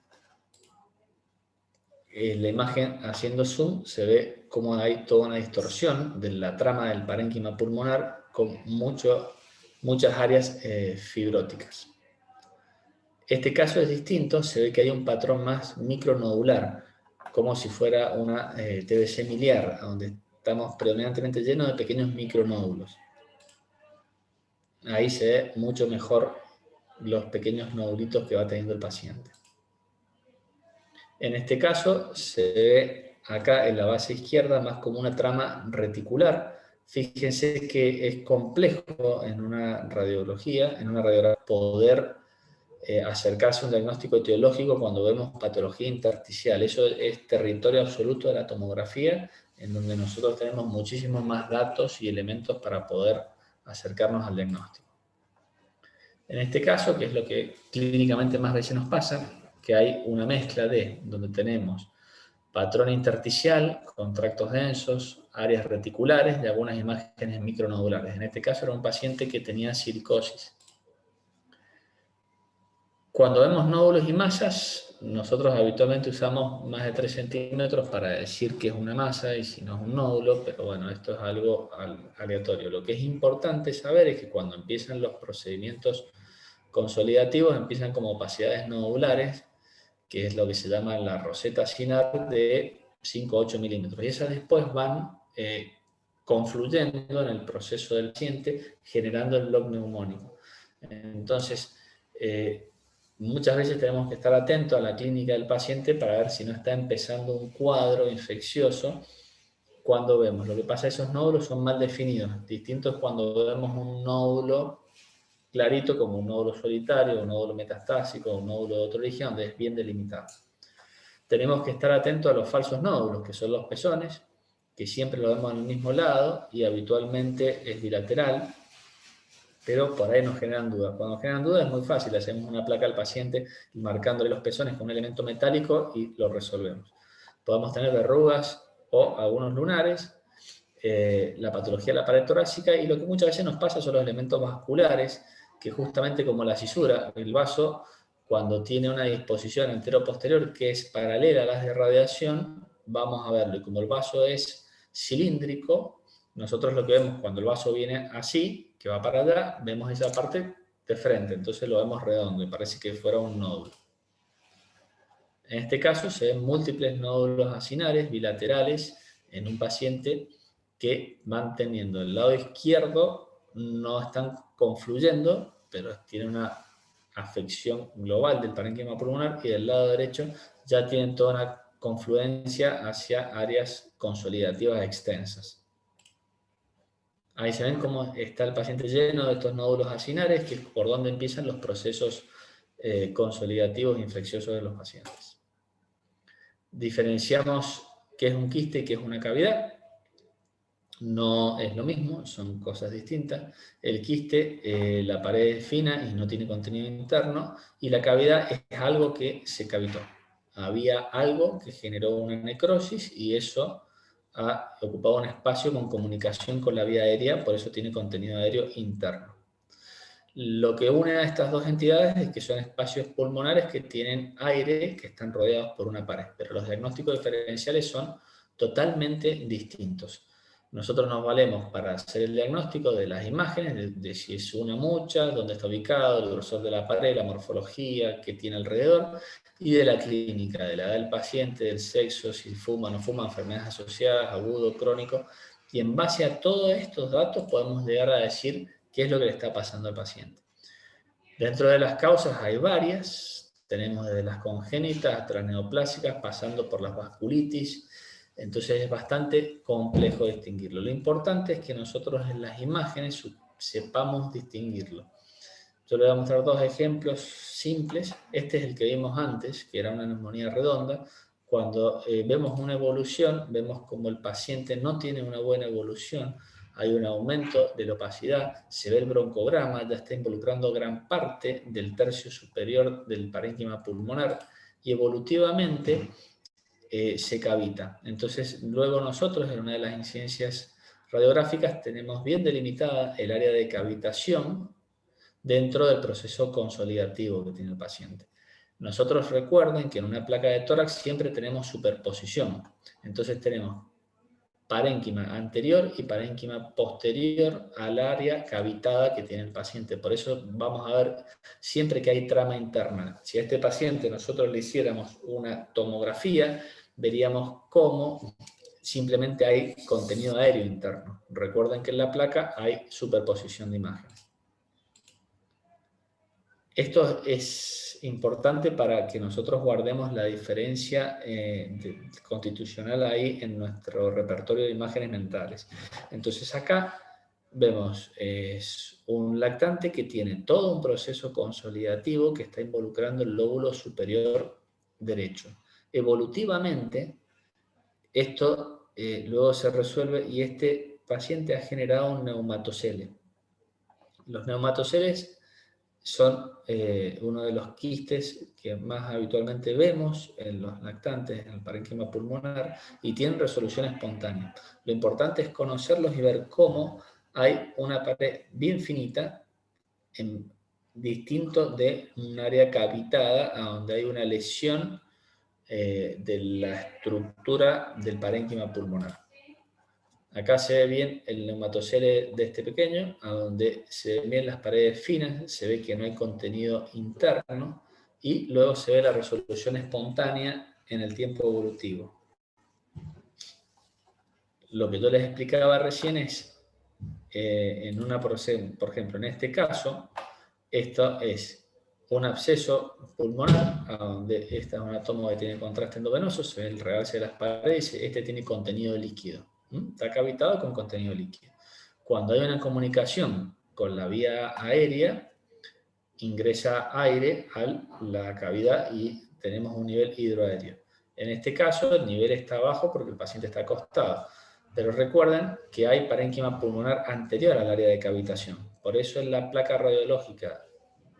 En la imagen, haciendo zoom, se ve cómo hay toda una distorsión de la trama del parénquima pulmonar con mucho muchas áreas fibróticas. Este caso es distinto, se ve que hay un patrón más micronodular, como si fuera una TBC miliar, donde estamos predominantemente llenos de pequeños micronódulos. Ahí se ve mucho mejor los pequeños nodulitos que va teniendo el paciente. En este caso se ve acá en la base izquierda más como una trama reticular. Fíjense que es complejo en una radiografía poder acercarse a un diagnóstico etiológico cuando vemos patología intersticial. Eso es territorio absoluto de la tomografía, en donde nosotros tenemos muchísimos más datos y elementos para poder acercarnos al diagnóstico. En este caso, que es lo que clínicamente más veces nos pasa, que hay una mezcla de donde tenemos patrón intersticial con tractos densos, áreas reticulares y algunas imágenes micronodulares. En este caso era un paciente que tenía silicosis. Cuando vemos nódulos y masas, nosotros habitualmente usamos más de 3 centímetros para decir que es una masa y si no es un nódulo, pero bueno, esto es algo aleatorio. Lo que es importante saber es que cuando empiezan los procedimientos consolidativos, empiezan como opacidades nodulares, que es lo que se llama la roseta acinar de 5 a 8 milímetros. Y esas después van confluyendo en el proceso del paciente, generando el bloc neumónico. Entonces, muchas veces tenemos que estar atentos a la clínica del paciente para ver si no está empezando un cuadro infeccioso cuando vemos. Lo que pasa es que esos nódulos son mal definidos. Distinto es cuando vemos un nódulo clarito como un nódulo solitario, un nódulo metastásico, un nódulo de otro origen, donde es bien delimitado. Tenemos que estar atentos a los falsos nódulos, que son los pezones, que siempre lo vemos en el mismo lado y habitualmente es bilateral, pero por ahí nos generan dudas. Cuando nos generan dudas es muy fácil, hacemos una placa al paciente marcándole los pezones con un elemento metálico y lo resolvemos. Podemos tener verrugas o algunos lunares, la patología de la pared torácica, y lo que muchas veces nos pasa son los elementos vasculares, que justamente como la cisura, el vaso, cuando tiene una disposición antero-posterior que es paralela a las de radiación, vamos a verlo. Y como el vaso es cilíndrico, nosotros lo que vemos cuando el vaso viene así, que va para allá, vemos esa parte de frente, entonces lo vemos redondo y parece que fuera un nódulo. En este caso se ven múltiples nódulos acinares bilaterales en un paciente que van teniendo el lado izquierdo, no están confluyendo, pero tienen una afección global del parénquima pulmonar, y del lado derecho ya tienen toda una confluencia hacia áreas consolidativas extensas. Ahí se ven cómo está el paciente lleno de estos nódulos acinares, que es por donde empiezan los procesos consolidativos infecciosos de los pacientes. Diferenciamos qué es un quiste y qué es una cavidad. No es lo mismo, son cosas distintas. El quiste, la pared es fina y no tiene contenido interno, y la cavidad es algo que se cavitó. Había algo que generó una necrosis y eso ha ocupado un espacio con comunicación con la vía aérea, por eso tiene contenido aéreo interno. Lo que une a estas dos entidades es que son espacios pulmonares que tienen aire, que están rodeados por una pared, pero los diagnósticos diferenciales son totalmente distintos. Nosotros nos valemos para hacer el diagnóstico de las imágenes, de si es una mucha, dónde está ubicado, el grosor de la pared, la morfología que tiene alrededor, y de la clínica, de la edad del paciente, del sexo, si fuma o no fuma, enfermedades asociadas, agudo, crónico, y en base a todos estos datos podemos llegar a decir qué es lo que le está pasando al paciente. Dentro de las causas hay varias, tenemos desde las congénitas hasta las neoplásicas, pasando por las vasculitis, entonces es bastante complejo distinguirlo. Lo importante es que nosotros en las imágenes sepamos distinguirlo. Yo le voy a mostrar dos ejemplos simples. Este es el que vimos antes, que era una neumonía redonda. Cuando vemos una evolución, vemos como el paciente no tiene una buena evolución, hay un aumento de la opacidad, se ve el broncograma, ya está involucrando gran parte del tercio superior del parénquima pulmonar y evolutivamente se cavita. Entonces, luego nosotros en una de las incidencias radiográficas tenemos bien delimitada el área de cavitación dentro del proceso consolidativo que tiene el paciente. Nosotros recuerden que en una placa de tórax siempre tenemos superposición. Entonces tenemos parénquima anterior y parénquima posterior al área cavitada que tiene el paciente. Por eso vamos a ver siempre que hay trama interna. Si a este paciente nosotros le hiciéramos una tomografía, veríamos cómo simplemente hay contenido aéreo interno. Recuerden que en la placa hay superposición de imágenes. Esto es importante para que nosotros guardemos la diferencia constitucional ahí en nuestro repertorio de imágenes mentales. Entonces acá vemos es un lactante que tiene todo un proceso consolidativo que está involucrando el lóbulo superior derecho. Evolutivamente, esto luego se resuelve y este paciente ha generado un neumatocele. Los neumatoceles son uno de los quistes que más habitualmente vemos en los lactantes, en el parénquima pulmonar, y tienen resolución espontánea. Lo importante es conocerlos y ver cómo hay una pared bien finita, distinto de un área cavitada, a donde hay una lesión de la estructura del parénquima pulmonar. Acá se ve bien el neumatocele de este pequeño, a donde se ven bien las paredes finas, se ve que no hay contenido interno, y luego se ve la resolución espontánea en el tiempo evolutivo. Lo que yo les explicaba recién es, por ejemplo, en este caso, esto es un absceso pulmonar, a donde esta es una toma que tiene contraste endovenoso, se ve el realce de las paredes, este tiene contenido líquido. Está cavitado con contenido líquido. Cuando hay una comunicación con la vía aérea, ingresa aire a la cavidad y tenemos un nivel hidroaéreo. En este caso, el nivel está bajo porque el paciente está acostado. Pero recuerden que hay parénquima pulmonar anterior al área de cavitación. Por eso en la placa radiológica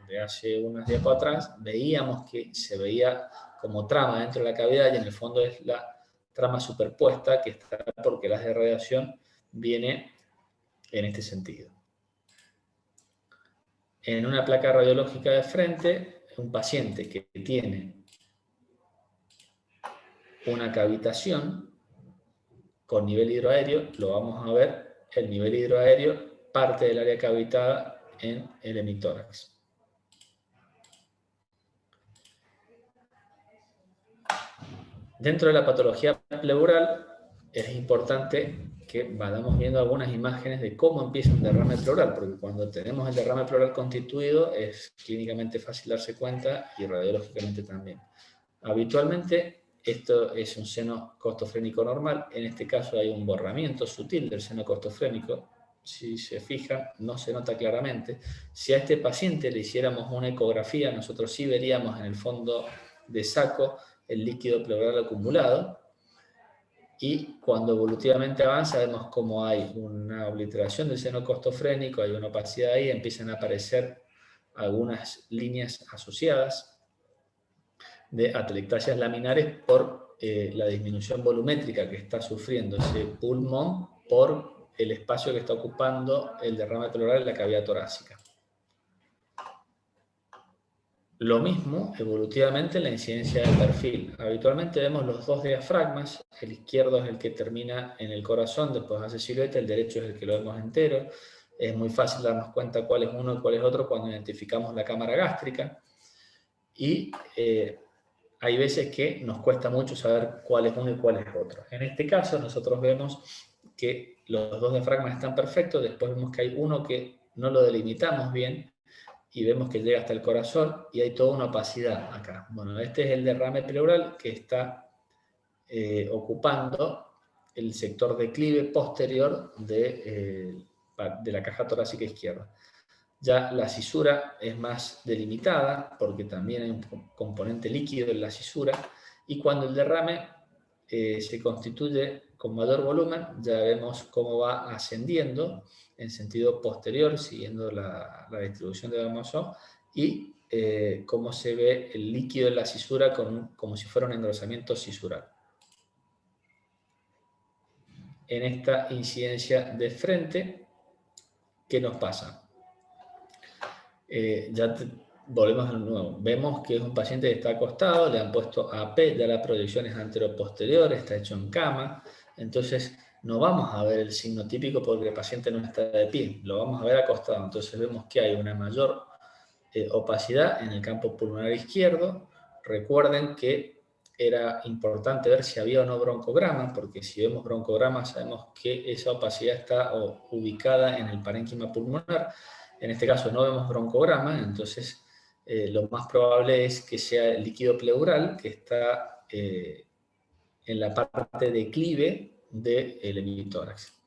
de hace unos días atrás veíamos que se veía como trama dentro de la cavidad y en el fondo es la trama superpuesta que está porque la de radiación viene en este sentido. En una placa radiológica de frente, un paciente que tiene una cavitación con nivel hidroaéreo, lo vamos a ver, el nivel hidroaéreo parte del área cavitada en el hemitórax. Dentro de la patología pleural es importante que vayamos viendo algunas imágenes de cómo empieza un derrame pleural, porque cuando tenemos el derrame pleural constituido es clínicamente fácil darse cuenta y radiológicamente también. Habitualmente esto es un seno costofrénico normal, en este caso hay un borramiento sutil del seno costofrénico, si se fijan no se nota claramente. Si a este paciente le hiciéramos una ecografía, nosotros sí veríamos en el fondo de saco el líquido pleural acumulado, y cuando evolutivamente avanza vemos como hay una obliteración del seno costofrénico, hay una opacidad ahí, empiezan a aparecer algunas líneas asociadas de atelectasias laminares por la disminución volumétrica que está sufriendo ese pulmón por el espacio que está ocupando el derrame pleural en la cavidad torácica. Lo mismo, evolutivamente, en la incidencia del perfil. Habitualmente vemos los dos diafragmas, el izquierdo es el que termina en el corazón, después hace silueta, el derecho es el que lo vemos entero. Es muy fácil darnos cuenta cuál es uno y cuál es otro cuando identificamos la cámara gástrica. Y hay veces que nos cuesta mucho saber cuál es uno y cuál es otro. En este caso, nosotros vemos que los dos diafragmas están perfectos, después vemos que hay uno que no lo delimitamos bien, y vemos que llega hasta el corazón y hay toda una opacidad acá. Bueno, este es el derrame pleural que está ocupando el sector declive posterior de la caja torácica izquierda. Ya la cisura es más delimitada porque también hay un componente líquido en la cisura, y cuando el derrame se constituye con mayor volumen, ya vemos cómo va ascendiendo en sentido posterior, siguiendo la distribución de Darmosov, y cómo se ve el líquido en la cisura como si fuera un engrosamiento cisural. En esta incidencia de frente, ¿qué nos pasa? Volvemos de nuevo. Vemos que es un paciente que está acostado, le han puesto AP, ya la proyección es anteroposterior, está hecho en cama. Entonces, no vamos a ver el signo típico porque el paciente no está de pie, lo vamos a ver acostado. Entonces vemos que hay una mayor opacidad en el campo pulmonar izquierdo. Recuerden que era importante ver si había o no broncograma, porque si vemos broncograma sabemos que esa opacidad está ubicada en el parénquima pulmonar. En este caso no vemos broncograma, entonces lo más probable es que sea el líquido pleural que está en la parte declive del hemitórax.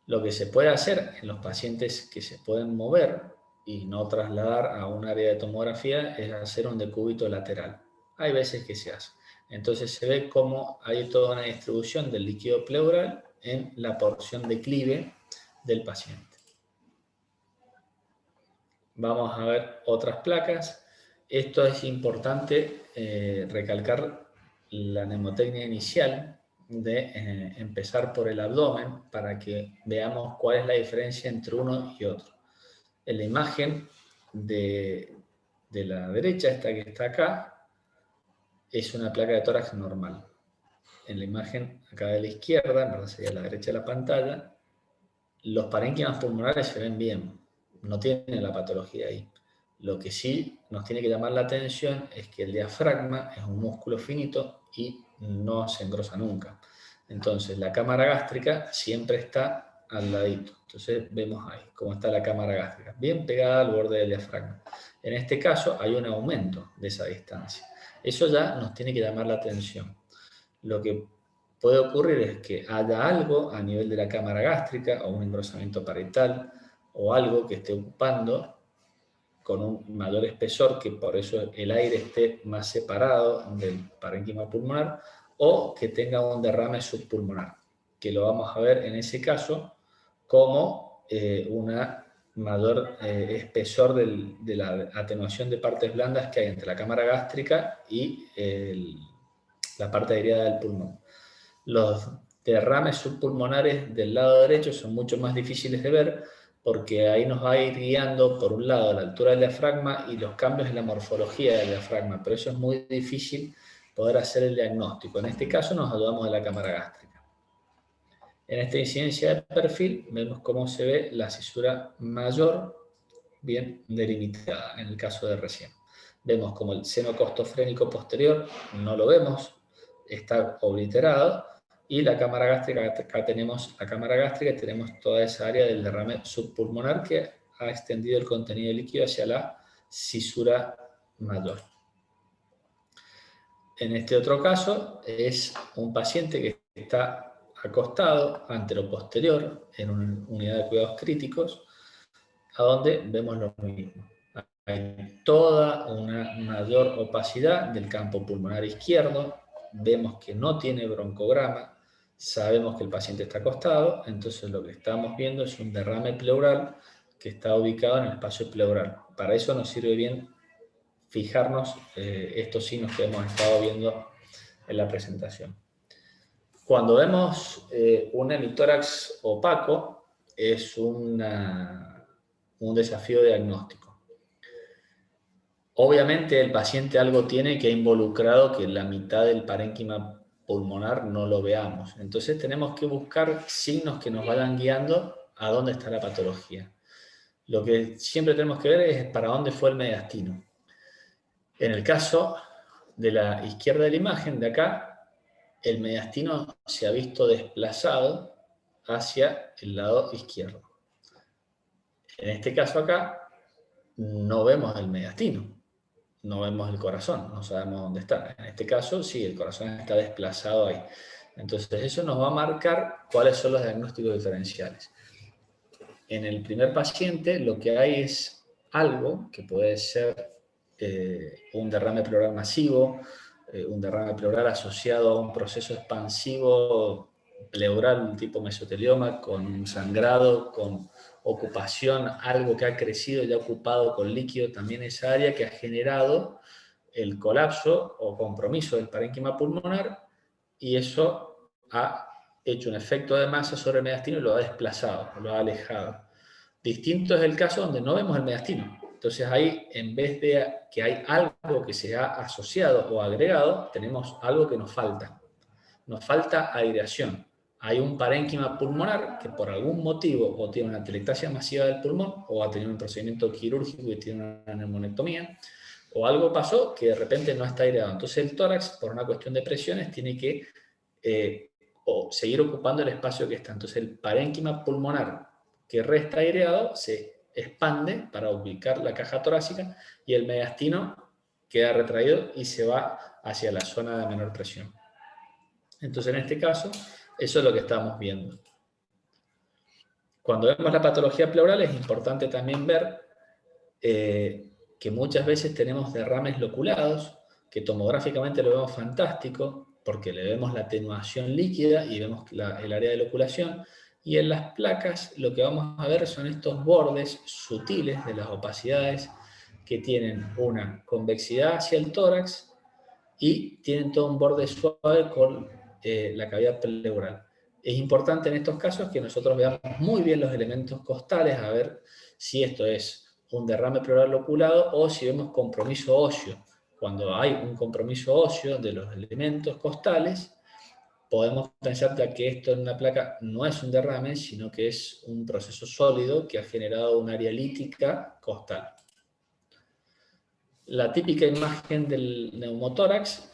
Lo que se puede hacer en los pacientes que se pueden mover y no trasladar a un área de tomografía es hacer un decúbito lateral. Hay veces que se hace. Entonces se ve cómo hay toda una distribución del líquido pleural en la porción declive del paciente. Vamos a ver otras placas. Esto es importante recalcar la mnemotecnia inicial de empezar por el abdomen para que veamos cuál es la diferencia entre uno y otro. En la imagen de la derecha, esta que está acá, es una placa de tórax normal. En la imagen acá de la izquierda, en verdad sería la derecha de la pantalla, los parénquimas pulmonares se ven bien, no tienen la patología ahí. Lo que sí nos tiene que llamar la atención es que el diafragma es un músculo finito y no se engrosa nunca. Entonces la cámara gástrica siempre está al ladito. Entonces vemos ahí cómo está la cámara gástrica, bien pegada al borde del diafragma. En este caso hay un aumento de esa distancia. Eso ya nos tiene que llamar la atención. Lo que puede ocurrir es que haya algo a nivel de la cámara gástrica o un engrosamiento parietal o algo que esté ocupando con un mayor espesor, que por eso el aire esté más separado del parénquima pulmonar, o que tenga un derrame subpulmonar, que lo vamos a ver en ese caso como una mayor espesor de la atenuación de partes blandas que hay entre la cámara gástrica y la parte aérea del pulmón. Los derrames subpulmonares del lado derecho son mucho más difíciles de ver porque ahí nos va a ir guiando, por un lado, la altura del diafragma y los cambios en la morfología del diafragma, pero eso es muy difícil poder hacer el diagnóstico. En este caso nos ayudamos de la cámara gástrica. En esta incidencia de perfil vemos cómo se ve la cisura mayor bien delimitada en el caso de recién. Vemos como el seno costofrénico posterior no lo vemos, está obliterado, y la cámara gástrica, acá tenemos la cámara gástrica y tenemos toda esa área del derrame subpulmonar que ha extendido el contenido líquido hacia la cisura mayor. En este otro caso es un paciente que está acostado anteroposterior en una unidad de cuidados críticos, a donde vemos lo mismo. Hay toda una mayor opacidad del campo pulmonar izquierdo, vemos que no tiene broncograma, sabemos que el paciente está acostado, entonces lo que estamos viendo es un derrame pleural que está ubicado en el espacio pleural. Para eso nos sirve bien fijarnos estos signos que hemos estado viendo en la presentación. Cuando vemos un hemitórax opaco, es un desafío diagnóstico. Obviamente el paciente algo tiene que ha involucrado que la mitad del parénquima pulmonar no lo veamos. Entonces tenemos que buscar signos que nos vayan guiando a dónde está la patología. Lo que siempre tenemos que ver es para dónde fue el mediastino. En el caso de la izquierda de la imagen, de acá, el mediastino se ha visto desplazado hacia el lado izquierdo. En este caso acá, no vemos el mediastino, no vemos el corazón, no sabemos dónde está. En este caso, sí, el corazón está desplazado ahí. Entonces, eso nos va a marcar cuáles son los diagnósticos diferenciales. En el primer paciente, lo que hay es algo que puede ser un derrame pleural masivo, un derrame pleural asociado a un proceso expansivo pleural tipo mesotelioma, con sangrado, con ocupación, algo que ha crecido y ha ocupado con líquido también esa área que ha generado el colapso o compromiso del parénquima pulmonar, y eso ha hecho un efecto de masa sobre el mediastino y lo ha desplazado, lo ha alejado. Distinto es el caso donde no vemos el mediastino. Entonces ahí, en vez de que hay algo que se ha asociado o agregado, tenemos algo que nos falta. Nos falta aireación. hay un parénquima pulmonar que por algún motivo o tiene una atelectasia masiva del pulmón o ha tenido un procedimiento quirúrgico y tiene una neumonectomía, o algo pasó que de repente no está aireado. Entonces el tórax, por una cuestión de presiones, tiene que o seguir ocupando el espacio que está. Entonces el parénquima pulmonar que resta aireado se expande para ubicar la caja torácica y el mediastino queda retraído y se va hacia la zona de menor presión. Entonces en este caso, eso es lo que estamos viendo. Cuando vemos la patología pleural es importante también ver que muchas veces tenemos derrames loculados, que tomográficamente lo vemos fantástico, porque le vemos la atenuación líquida y vemos el área de loculación, y en las placas lo que vamos a ver son estos bordes sutiles de las opacidades que tienen una convexidad hacia el tórax y tienen todo un borde suave con la cavidad pleural. Es importante en estos casos que nosotros veamos muy bien los elementos costales, a ver si esto es un derrame pleural loculado o si vemos compromiso óseo. Cuando hay un compromiso óseo de los elementos costales, podemos pensar que esto en una placa no es un derrame, sino que es un proceso sólido que ha generado un área lítica costal. La típica imagen del neumotórax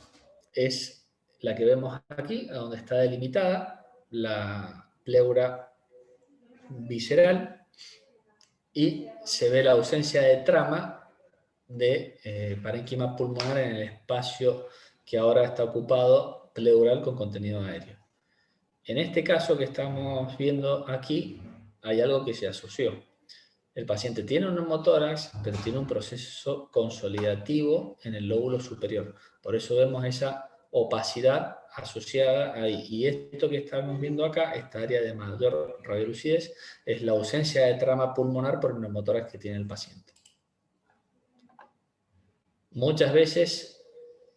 es la que vemos aquí, donde está delimitada la pleura visceral y se ve la ausencia de trama de parénquima pulmonar en el espacio que ahora está ocupado pleural con contenido aéreo. En este caso que estamos viendo aquí, hay algo que se asoció. El paciente tiene un neumotórax, pero tiene un proceso consolidativo en el lóbulo superior. Por eso vemos esa opacidad asociada ahí. Y esto que estamos viendo acá, esta área de mayor radiolucidez, es la ausencia de trama pulmonar por el neumotórax que tiene el paciente. Muchas veces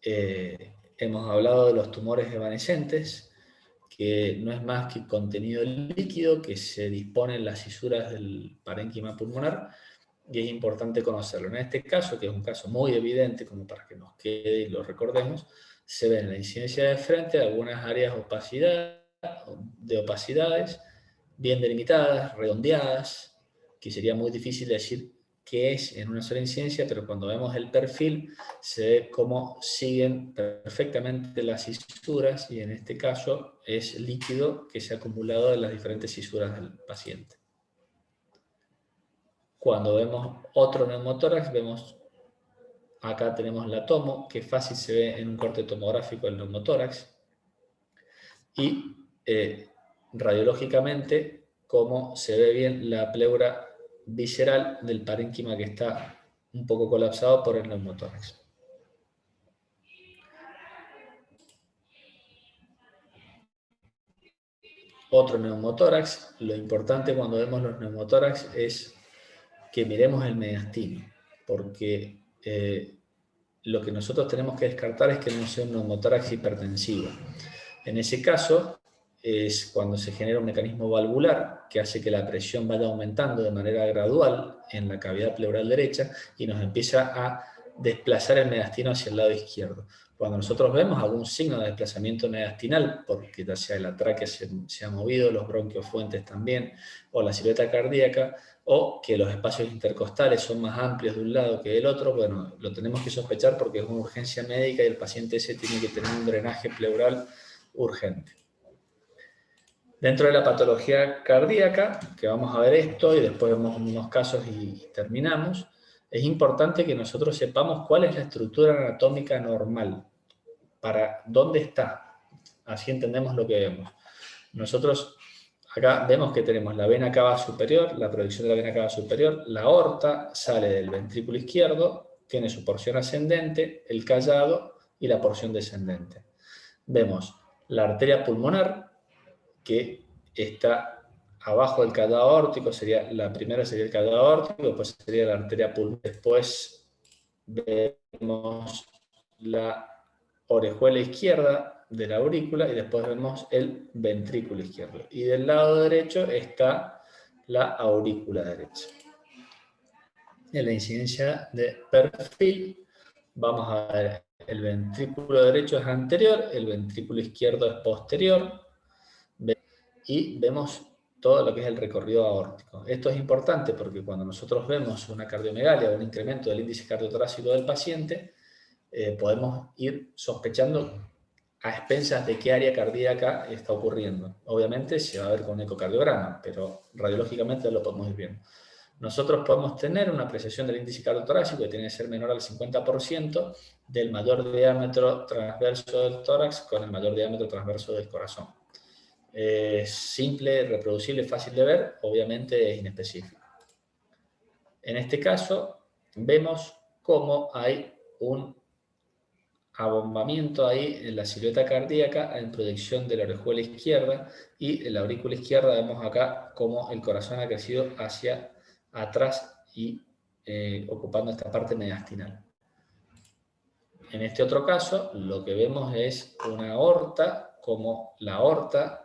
hemos hablado de los tumores evanescentes, que no es más que contenido líquido que se dispone en las cisuras del parénquima pulmonar, y es importante conocerlo. En este caso, que es un caso muy evidente, como para que nos quede y lo recordemos, se ve en la incidencia de frente algunas áreas de opacidades bien delimitadas, redondeadas, que sería muy difícil decir qué es en una sola incidencia, pero cuando vemos el perfil se ve cómo siguen perfectamente las cisuras, y en este caso es líquido que se ha acumulado en las diferentes cisuras del paciente. Cuando vemos otro neumotórax, vemos acá tenemos la tomo, que fácil se ve en un corte tomográfico del neumotórax, y radiológicamente cómo se ve bien la pleura visceral del parénquima que está un poco colapsado por el neumotórax. Otro neumotórax, lo importante cuando vemos los neumotórax es que miremos el mediastino, porque lo que nosotros tenemos que descartar es que no sea un neumotórax hipertensivo. En ese caso es cuando se genera un mecanismo valvular que hace que la presión vaya aumentando de manera gradual en la cavidad pleural derecha y nos empieza a desplazar el mediastino hacia el lado izquierdo. Cuando nosotros vemos algún signo de desplazamiento mediastinal, porque ya sea la tráquea se ha movido, los bronquios fuentes también, o la silueta cardíaca, o que los espacios intercostales son más amplios de un lado que del otro, bueno, lo tenemos que sospechar porque es una urgencia médica y el paciente ese tiene que tener un drenaje pleural urgente. Dentro de la patología cardíaca, que vamos a ver esto y después vemos unos casos y terminamos, es importante que nosotros sepamos cuál es la estructura anatómica normal, para dónde está, así entendemos lo que vemos. Nosotros acá vemos que tenemos la vena cava superior, la proyección de la vena cava superior, la aorta sale del ventrículo izquierdo, tiene su porción ascendente, el callado y la porción descendente. Vemos la arteria pulmonar, que está abajo del callado aórtico, la primera sería el callado aórtico, después sería la arteria pulmonar, después vemos la orejuela izquierda de la aurícula y después vemos el ventrículo izquierdo. Y del lado derecho está la aurícula derecha. En la incidencia de perfil vamos a ver el ventrículo derecho es anterior, el ventrículo izquierdo es posterior. y vemos todo lo que es el recorrido aórtico. Esto es importante porque cuando nosotros vemos una cardiomegalia o un incremento del índice cardiotorácico del paciente, podemos ir sospechando a expensas de qué área cardíaca está ocurriendo. Obviamente se va a ver con un ecocardiograma, pero radiológicamente lo podemos ir viendo. Nosotros podemos tener una apreciación del índice cardiotorácico que tiene que ser menor al 50% del mayor diámetro transverso del tórax con el mayor diámetro transverso del corazón. Simple, reproducible, fácil de ver, obviamente es inespecífico. En este caso, vemos cómo hay un abombamiento ahí en la silueta cardíaca en proyección de la orejuela izquierda, y en la aurícula izquierda vemos acá cómo el corazón ha crecido hacia atrás y ocupando esta parte mediastinal. En este otro caso, lo que vemos es una aorta, como la aorta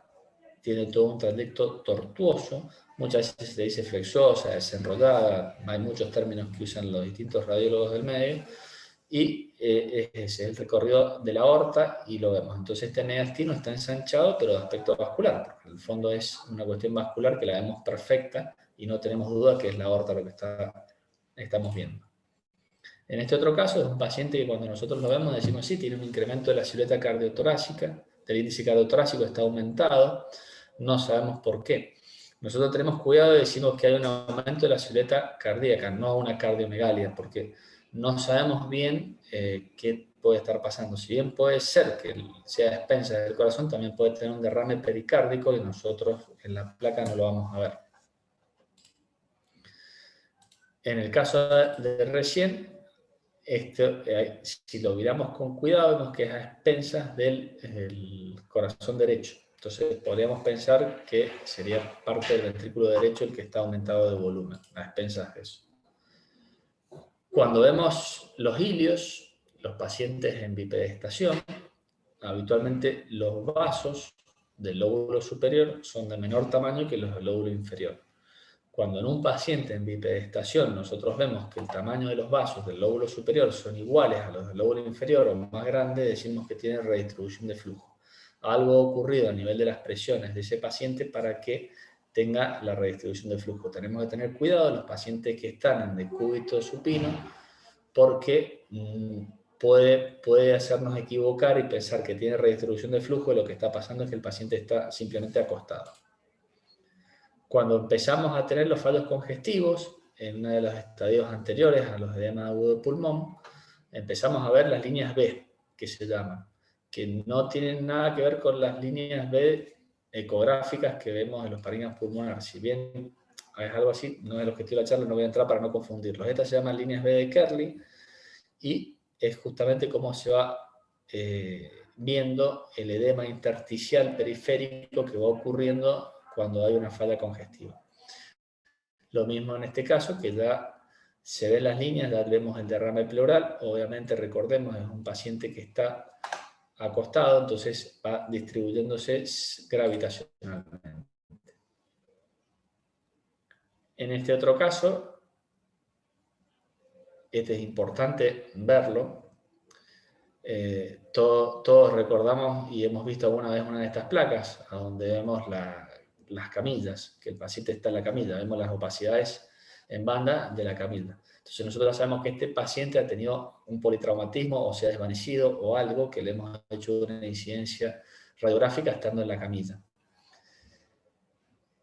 tiene todo un trayecto tortuoso, muchas veces se dice flexosa, desenrollada, hay muchos términos que usan los distintos radiólogos del medio, y ese es el recorrido de la aorta y lo vemos. Entonces este mediastino está ensanchado, pero de aspecto vascular, porque en el fondo es una cuestión vascular que la vemos perfecta y no tenemos duda que es la aorta lo que estamos viendo. En este otro caso es un paciente que cuando nosotros lo vemos decimos sí, tiene un incremento de la silueta cardiotorácica, del índice cardiotorácico está aumentado, no sabemos por qué. Nosotros tenemos cuidado y decimos que hay un aumento de la silueta cardíaca, no una cardiomegalia, porque no sabemos bien qué puede estar pasando. Si bien puede ser que sea a expensas del corazón, también puede tener un derrame pericárdico y nosotros en la placa no lo vamos a ver. En el caso de recién, si lo miramos con cuidado, vemos que es a expensas del corazón derecho. Entonces podríamos pensar que sería parte del ventrículo derecho el que está aumentado de volumen, a expensas de eso. Cuando vemos los ilios, los pacientes en bipedestación, habitualmente los vasos del lóbulo superior son de menor tamaño que los del lóbulo inferior. Cuando en un paciente en bipedestación nosotros vemos que el tamaño de los vasos del lóbulo superior son iguales a los del lóbulo inferior o más grandes, decimos que tiene redistribución de flujo. Algo ha ocurrido a nivel de las presiones de ese paciente para que tenga la redistribución de flujo. Tenemos que tener cuidado los pacientes que están en decúbito supino, porque puede hacernos equivocar y pensar que tiene redistribución de flujo, y lo que está pasando es que el paciente está simplemente acostado. Cuando empezamos a tener los fallos congestivos, en uno de los estadios anteriores a los edema agudo de pulmón, empezamos a ver las líneas B, que se llaman, que no tienen nada que ver con las líneas B ecográficas que vemos en los paríneos pulmonares. Si bien es algo así, no es el objetivo de la charla, no voy a entrar para no confundirlos. Estas se llaman líneas B de Kerley, y es justamente cómo se va viendo el edema intersticial periférico que va ocurriendo cuando hay una falla congestiva. Lo mismo en este caso, que ya se ven las líneas, ya vemos el derrame pleural. Obviamente, recordemos, es un paciente que está acostado, entonces va distribuyéndose gravitacionalmente. En este otro caso, este es importante verlo. Todos recordamos y hemos visto alguna vez una de estas placas, a donde vemos las camillas, que el paciente está en la camilla, vemos las opacidades en banda de la camilla. Entonces nosotros sabemos que este paciente ha tenido un politraumatismo o se ha desvanecido o algo que le hemos hecho una incidencia radiográfica estando en la camilla.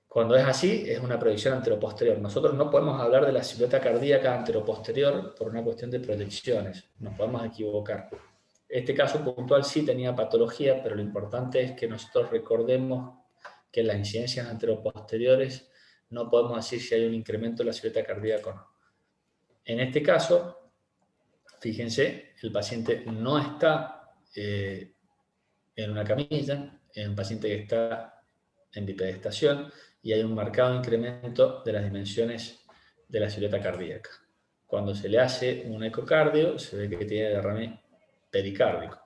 Cuando es así, es una proyección anteroposterior. Nosotros no podemos hablar de la silueta cardíaca anteroposterior por una cuestión de proyecciones, nos podemos equivocar. Este caso puntual sí tenía patología, pero lo importante es que nosotros recordemos que en las incidencias anteroposteriores no podemos decir si hay un incremento de la silueta cardíaca o no. En este caso, fíjense, el paciente no está en una camilla, es un paciente que está en bipedestación y hay un marcado incremento de las dimensiones de la silueta cardíaca. Cuando se le hace un ecocardio, se ve que tiene derrame pericárdico.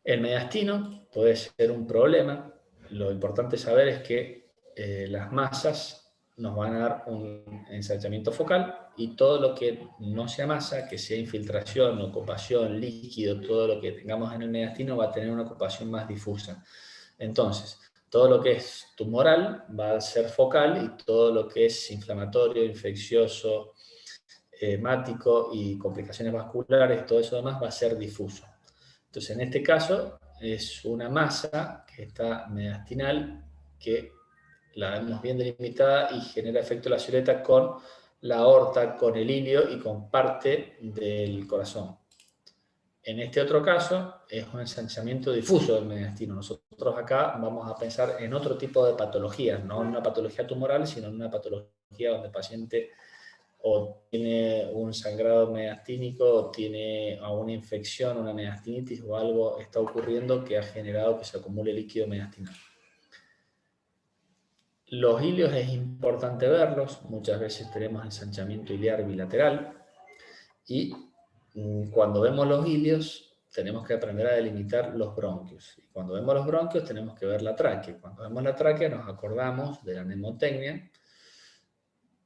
El mediastino puede ser un problema. Lo importante saber es que las masas nos van a dar un ensanchamiento focal, y todo lo que no sea masa, que sea infiltración, ocupación, líquido, todo lo que tengamos en el mediastino va a tener una ocupación más difusa. Entonces, todo lo que es tumoral va a ser focal y todo lo que es inflamatorio, infeccioso, hemático y complicaciones vasculares, todo eso demás va a ser difuso. Entonces, en este caso, es una masa que está mediastinal, que la vemos bien delimitada y genera efecto de la silueta con la aorta, con el ilio y con parte del corazón. En este otro caso, es un ensanchamiento difuso del mediastino. Nosotros acá vamos a pensar en otro tipo de patologías, no en una patología tumoral, sino en una patología donde el paciente o tiene un sangrado mediastínico, o tiene una infección, una mediastinitis, o algo está ocurriendo que ha generado que se acumule líquido mediastinal. Los ilios es importante verlos, muchas veces tenemos ensanchamiento iliar bilateral, y cuando vemos los ilios tenemos que aprender a delimitar los bronquios. Y cuando vemos los bronquios tenemos que ver la tráquea. Cuando vemos la tráquea nos acordamos de la mnemotecnia,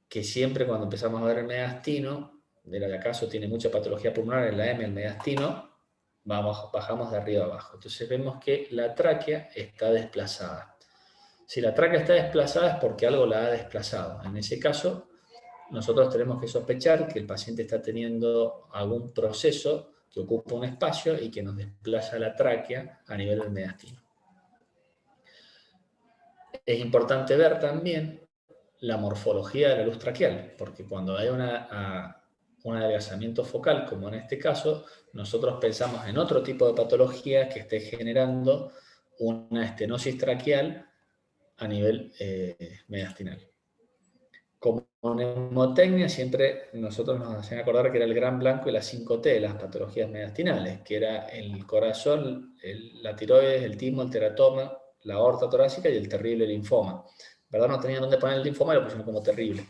que siempre cuando empezamos a ver el mediastino, de la de acaso tiene mucha patología pulmonar en la M, el mediastino, bajamos de arriba a abajo. Entonces vemos que la tráquea está desplazada. Si la tráquea está desplazada es porque algo la ha desplazado. En ese caso, nosotros tenemos que sospechar que el paciente está teniendo algún proceso que ocupa un espacio y que nos desplaza la tráquea a nivel del mediastino. Es importante ver también la morfología de la luz traqueal, porque cuando hay un adelgazamiento focal, como en este caso, nosotros pensamos en otro tipo de patología que esté generando una estenosis traqueal a nivel mediastinal. Como mnemotecnia, siempre nosotros nos hacían acordar que era el gran blanco y la 5T de las patologías mediastinales, que era el corazón, la tiroides, el timo, el teratoma, la aorta torácica y el terrible linfoma. ¿Verdad? No tenían dónde poner el linfoma y lo pusieron como terrible,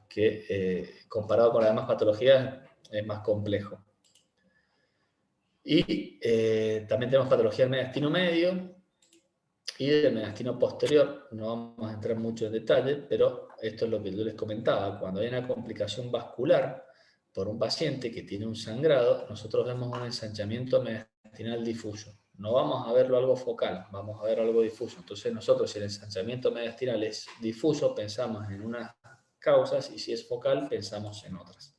que comparado con las demás patologías es más complejo. Y también tenemos patología del mediastino medio y del mediastino posterior. No vamos a entrar mucho en detalle, pero esto es lo que yo les comentaba. Cuando hay una complicación vascular por un paciente que tiene un sangrado, nosotros vemos un ensanchamiento mediastinal difuso. No vamos a verlo algo focal, vamos a ver algo difuso. Entonces nosotros, si el ensanchamiento mediastinal es difuso, pensamos en unas causas, y si es focal, pensamos en otras.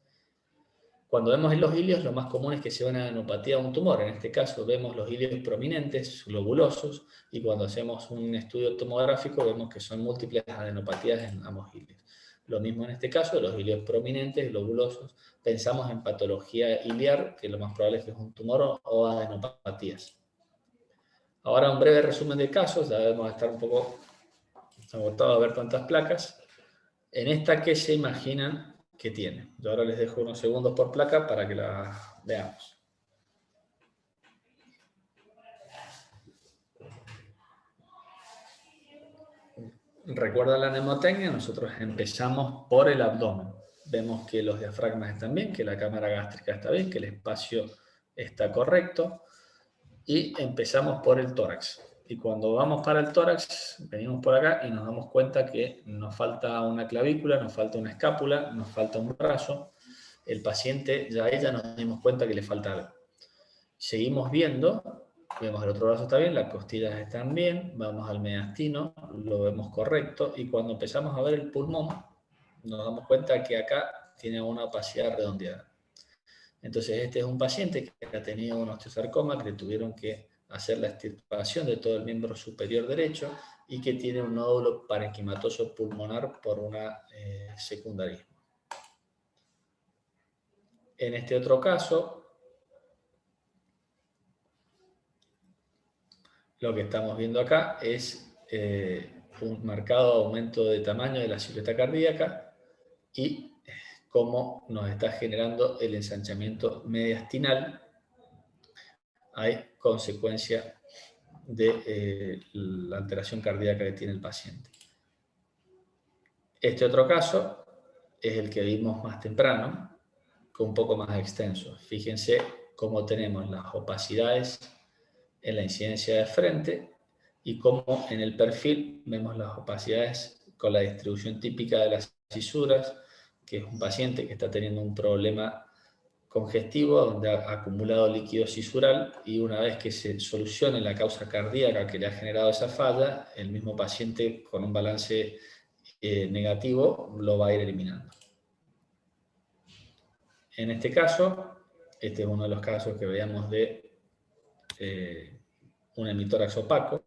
Cuando vemos en los ilios, lo más común es que sea una adenopatía o un tumor. En este caso vemos los ilios prominentes, globulosos, y cuando hacemos un estudio tomográfico vemos que son múltiples adenopatías en ambos ilios. Lo mismo en este caso, los ilios prominentes, globulosos, pensamos en patología iliar, que lo más probable es que es un tumor o adenopatías. Ahora un breve resumen de casos, ya debemos estar un poco agotados a ver tantas placas. En esta, ¿qué se imaginan que tiene? Yo ahora les dejo unos segundos por placa para que la veamos. ¿Recuerdan la mnemotecnia? Nosotros empezamos por el abdomen. Vemos que los diafragmas están bien, que la cámara gástrica está bien, que el espacio está correcto. Y empezamos por el tórax. Y cuando vamos para el tórax, venimos por acá y nos damos cuenta que nos falta una clavícula, nos falta una escápula, nos falta un brazo. El paciente, ya ahí ya nos dimos cuenta que le falta algo. Seguimos viendo, vemos el otro brazo está bien, las costillas están bien, vamos al mediastino, lo vemos correcto, y cuando empezamos a ver el pulmón, nos damos cuenta que acá tiene una opacidad redondeada. Entonces este es un paciente que ha tenido un osteosarcoma, que le tuvieron que hacer la extirpación de todo el miembro superior derecho y que tiene un nódulo parenquimatoso pulmonar por una secundarismo. En este otro caso, lo que estamos viendo acá es un marcado aumento de tamaño de la silueta cardíaca y cómo nos está generando el ensanchamiento mediastinal. Hay consecuencia de la alteración cardíaca que tiene el paciente. Este otro caso es el que vimos más temprano, con un poco más extenso. Fíjense cómo tenemos las opacidades en la incidencia de frente y cómo en el perfil vemos las opacidades con la distribución típica de las fisuras, que es un paciente que está teniendo un problema congestivo donde ha acumulado líquido sisural y una vez que se solucione la causa cardíaca que le ha generado esa falla, el mismo paciente con un balance negativo lo va a ir eliminando. En este caso, este es uno de los casos que veíamos de un hemitórax opaco.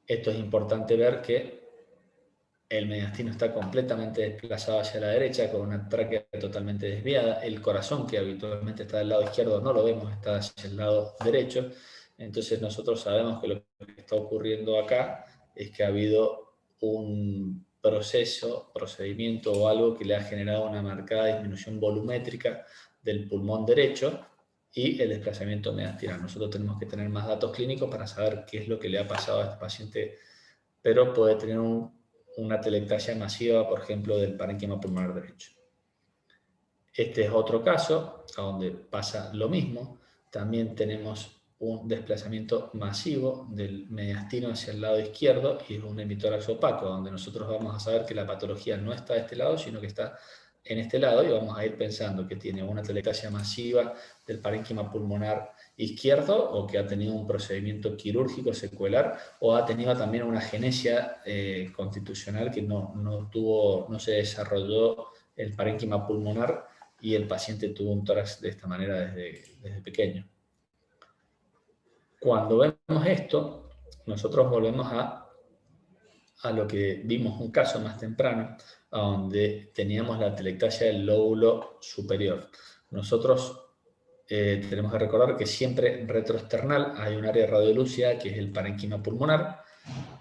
Esto es importante ver que el mediastino está completamente desplazado hacia la derecha, con una tráquea totalmente desviada. El corazón, que habitualmente está del lado izquierdo, no lo vemos, está hacia el lado derecho. Entonces nosotros sabemos que lo que está ocurriendo acá es que ha habido un procedimiento o algo que le ha generado una marcada disminución volumétrica del pulmón derecho y el desplazamiento mediastinal. Nosotros tenemos que tener más datos clínicos para saber qué es lo que le ha pasado a este paciente, pero puede tener una telectasia masiva, por ejemplo, del parénquima pulmonar derecho. Este es otro caso donde pasa lo mismo. También tenemos un desplazamiento masivo del mediastino hacia el lado izquierdo y es un hemitórax opaco, donde nosotros vamos a saber que la patología no está de este lado, sino que está en este lado, y vamos a ir pensando que tiene una telectasia masiva del parénquima pulmonar izquierdo, o que ha tenido un procedimiento quirúrgico secuelar, o ha tenido también una genesia constitucional que no se desarrolló el parénquima pulmonar y el paciente tuvo un tórax de esta manera desde pequeño. Cuando vemos esto, nosotros volvemos a lo que vimos un caso más temprano, donde teníamos la telectasia del lóbulo superior. Nosotros tenemos que recordar que siempre retroesternal hay un área radiolúcida que es el parénquima pulmonar,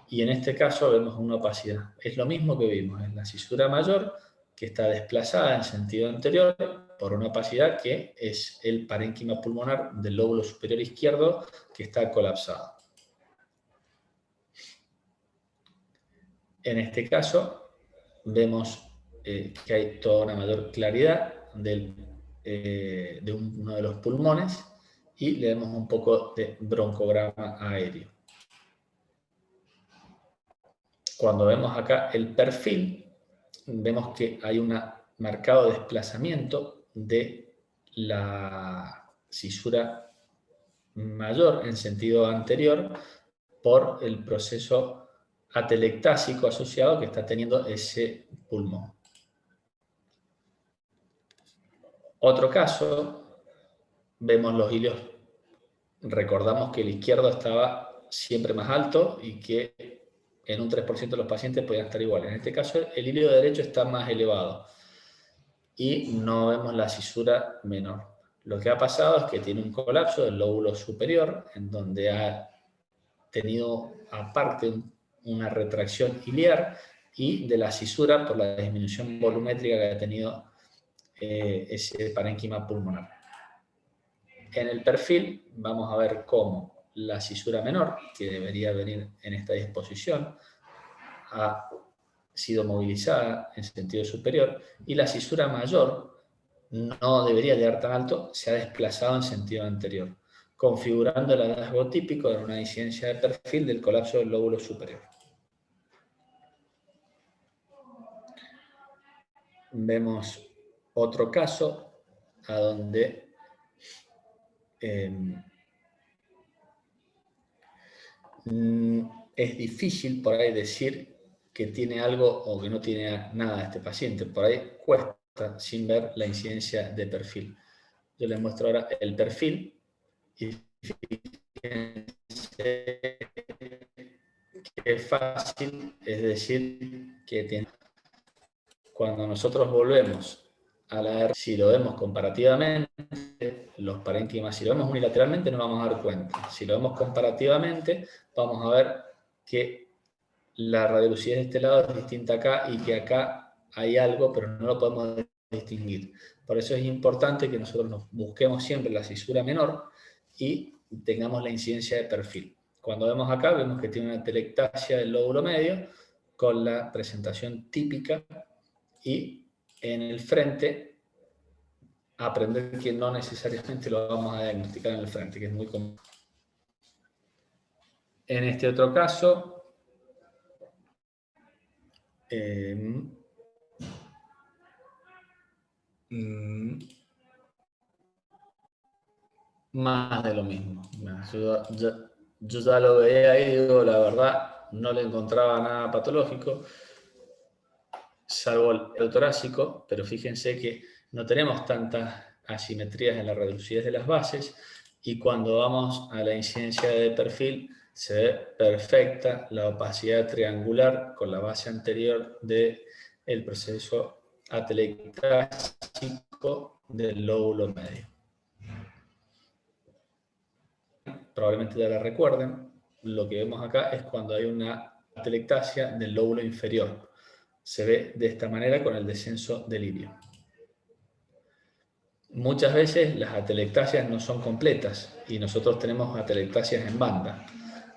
y en este caso vemos una opacidad. Es lo mismo que vimos en la cisura mayor, que está desplazada en sentido anterior por una opacidad que es el parénquima pulmonar del lóbulo superior izquierdo que está colapsado. En este caso vemos que hay toda una mayor claridad de uno de los pulmones y le vemos un poco de broncograma aéreo. Cuando vemos acá el perfil, vemos que hay un marcado desplazamiento de la cisura mayor en sentido anterior por el proceso atelectásico asociado que está teniendo ese pulmón. Otro caso, vemos los hilios, recordamos que el izquierdo estaba siempre más alto y que en un 3% de los pacientes podían estar iguales. En este caso, el hilio derecho está más elevado y no vemos la cisura menor. Lo que ha pasado es que tiene un colapso del lóbulo superior, en donde ha tenido aparte una retracción iliar y de la cisura por la disminución volumétrica que ha tenido ese parénquima pulmonar. En el perfil vamos a ver cómo la cisura menor, que debería venir en esta disposición, ha sido movilizada en sentido superior, y la cisura mayor no debería llegar tan alto, se ha desplazado en sentido anterior, configurando el hallazgo típico de una incidencia de perfil del colapso del lóbulo superior. Vemos otro caso a donde es difícil por ahí decir que tiene algo o que no tiene nada este paciente. Por ahí cuesta sin ver la incidencia de perfil. Yo les muestro ahora el perfil y fíjense que es fácil, es decir, que tiene. Cuando nosotros volvemos a la R, si lo vemos comparativamente, los parénquimas, si lo vemos unilateralmente no vamos a dar cuenta. Si lo vemos comparativamente, vamos a ver que la radiolucidez de este lado es distinta acá y que acá hay algo, pero no lo podemos distinguir. Por eso es importante que nosotros nos busquemos siempre la cisura menor y tengamos la incidencia de perfil. Cuando vemos acá, vemos que tiene una telectasia del lóbulo medio con la presentación típica, y en el frente aprender que no necesariamente lo vamos a diagnosticar en el frente, que es muy común. En este otro caso, más de lo mismo. Yo ya lo veía ahí, digo, la verdad, no le encontraba nada patológico, salvo el torácico, pero fíjense que no tenemos tantas asimetrías en la reducidez de las bases, y cuando vamos a la incidencia de perfil se ve perfecta la opacidad triangular con la base anterior del proceso atelectásico del lóbulo medio. Probablemente ya la recuerden, lo que vemos acá es cuando hay una atelectasia del lóbulo inferior. Se ve de esta manera con el descenso del ilirio. Muchas veces las atelectasias no son completas y nosotros tenemos atelectasias en banda,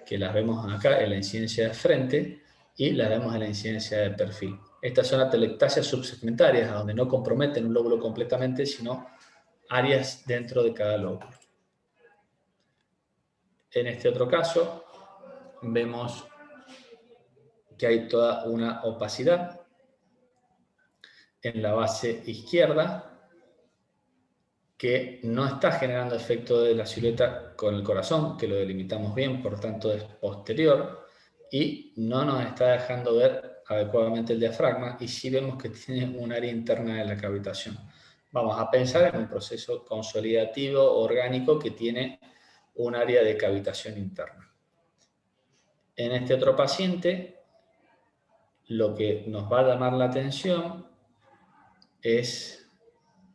que las vemos acá en la incidencia de frente y las vemos en la incidencia de perfil. Estas son atelectasias subsegmentarias, a donde no comprometen un lóbulo completamente, sino áreas dentro de cada lóbulo. En este otro caso, vemos que hay toda una opacidad en la base izquierda que no está generando efecto de la silueta con el corazón, que lo delimitamos bien, por tanto es posterior, y no nos está dejando ver adecuadamente el diafragma, y sí vemos que tiene un área interna de la cavitación. Vamos a pensar en un proceso consolidativo orgánico que tiene un área de cavitación interna. En este otro paciente, lo que nos va a llamar la atención es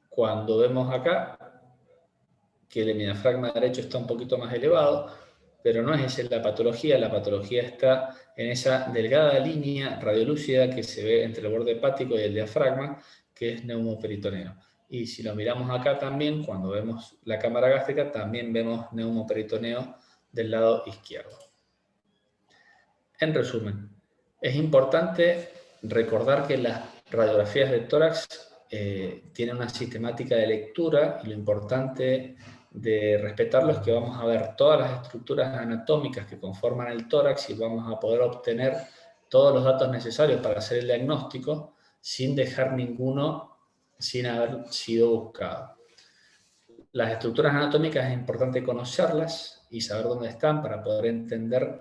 cuando vemos acá que el hemidiafragma derecho está un poquito más elevado, pero no es esa la patología está en esa delgada línea radiolúcida que se ve entre el borde hepático y el diafragma, que es neumoperitoneo. Y si lo miramos acá también, cuando vemos la cámara gástrica, también vemos neumoperitoneo del lado izquierdo. En resumen, es importante recordar que las radiografías de tórax tienen una sistemática de lectura, y lo importante de respetarlo es que vamos a ver todas las estructuras anatómicas que conforman el tórax y vamos a poder obtener todos los datos necesarios para hacer el diagnóstico sin dejar ninguno sin haber sido buscado. Las estructuras anatómicas es importante conocerlas y saber dónde están para poder entender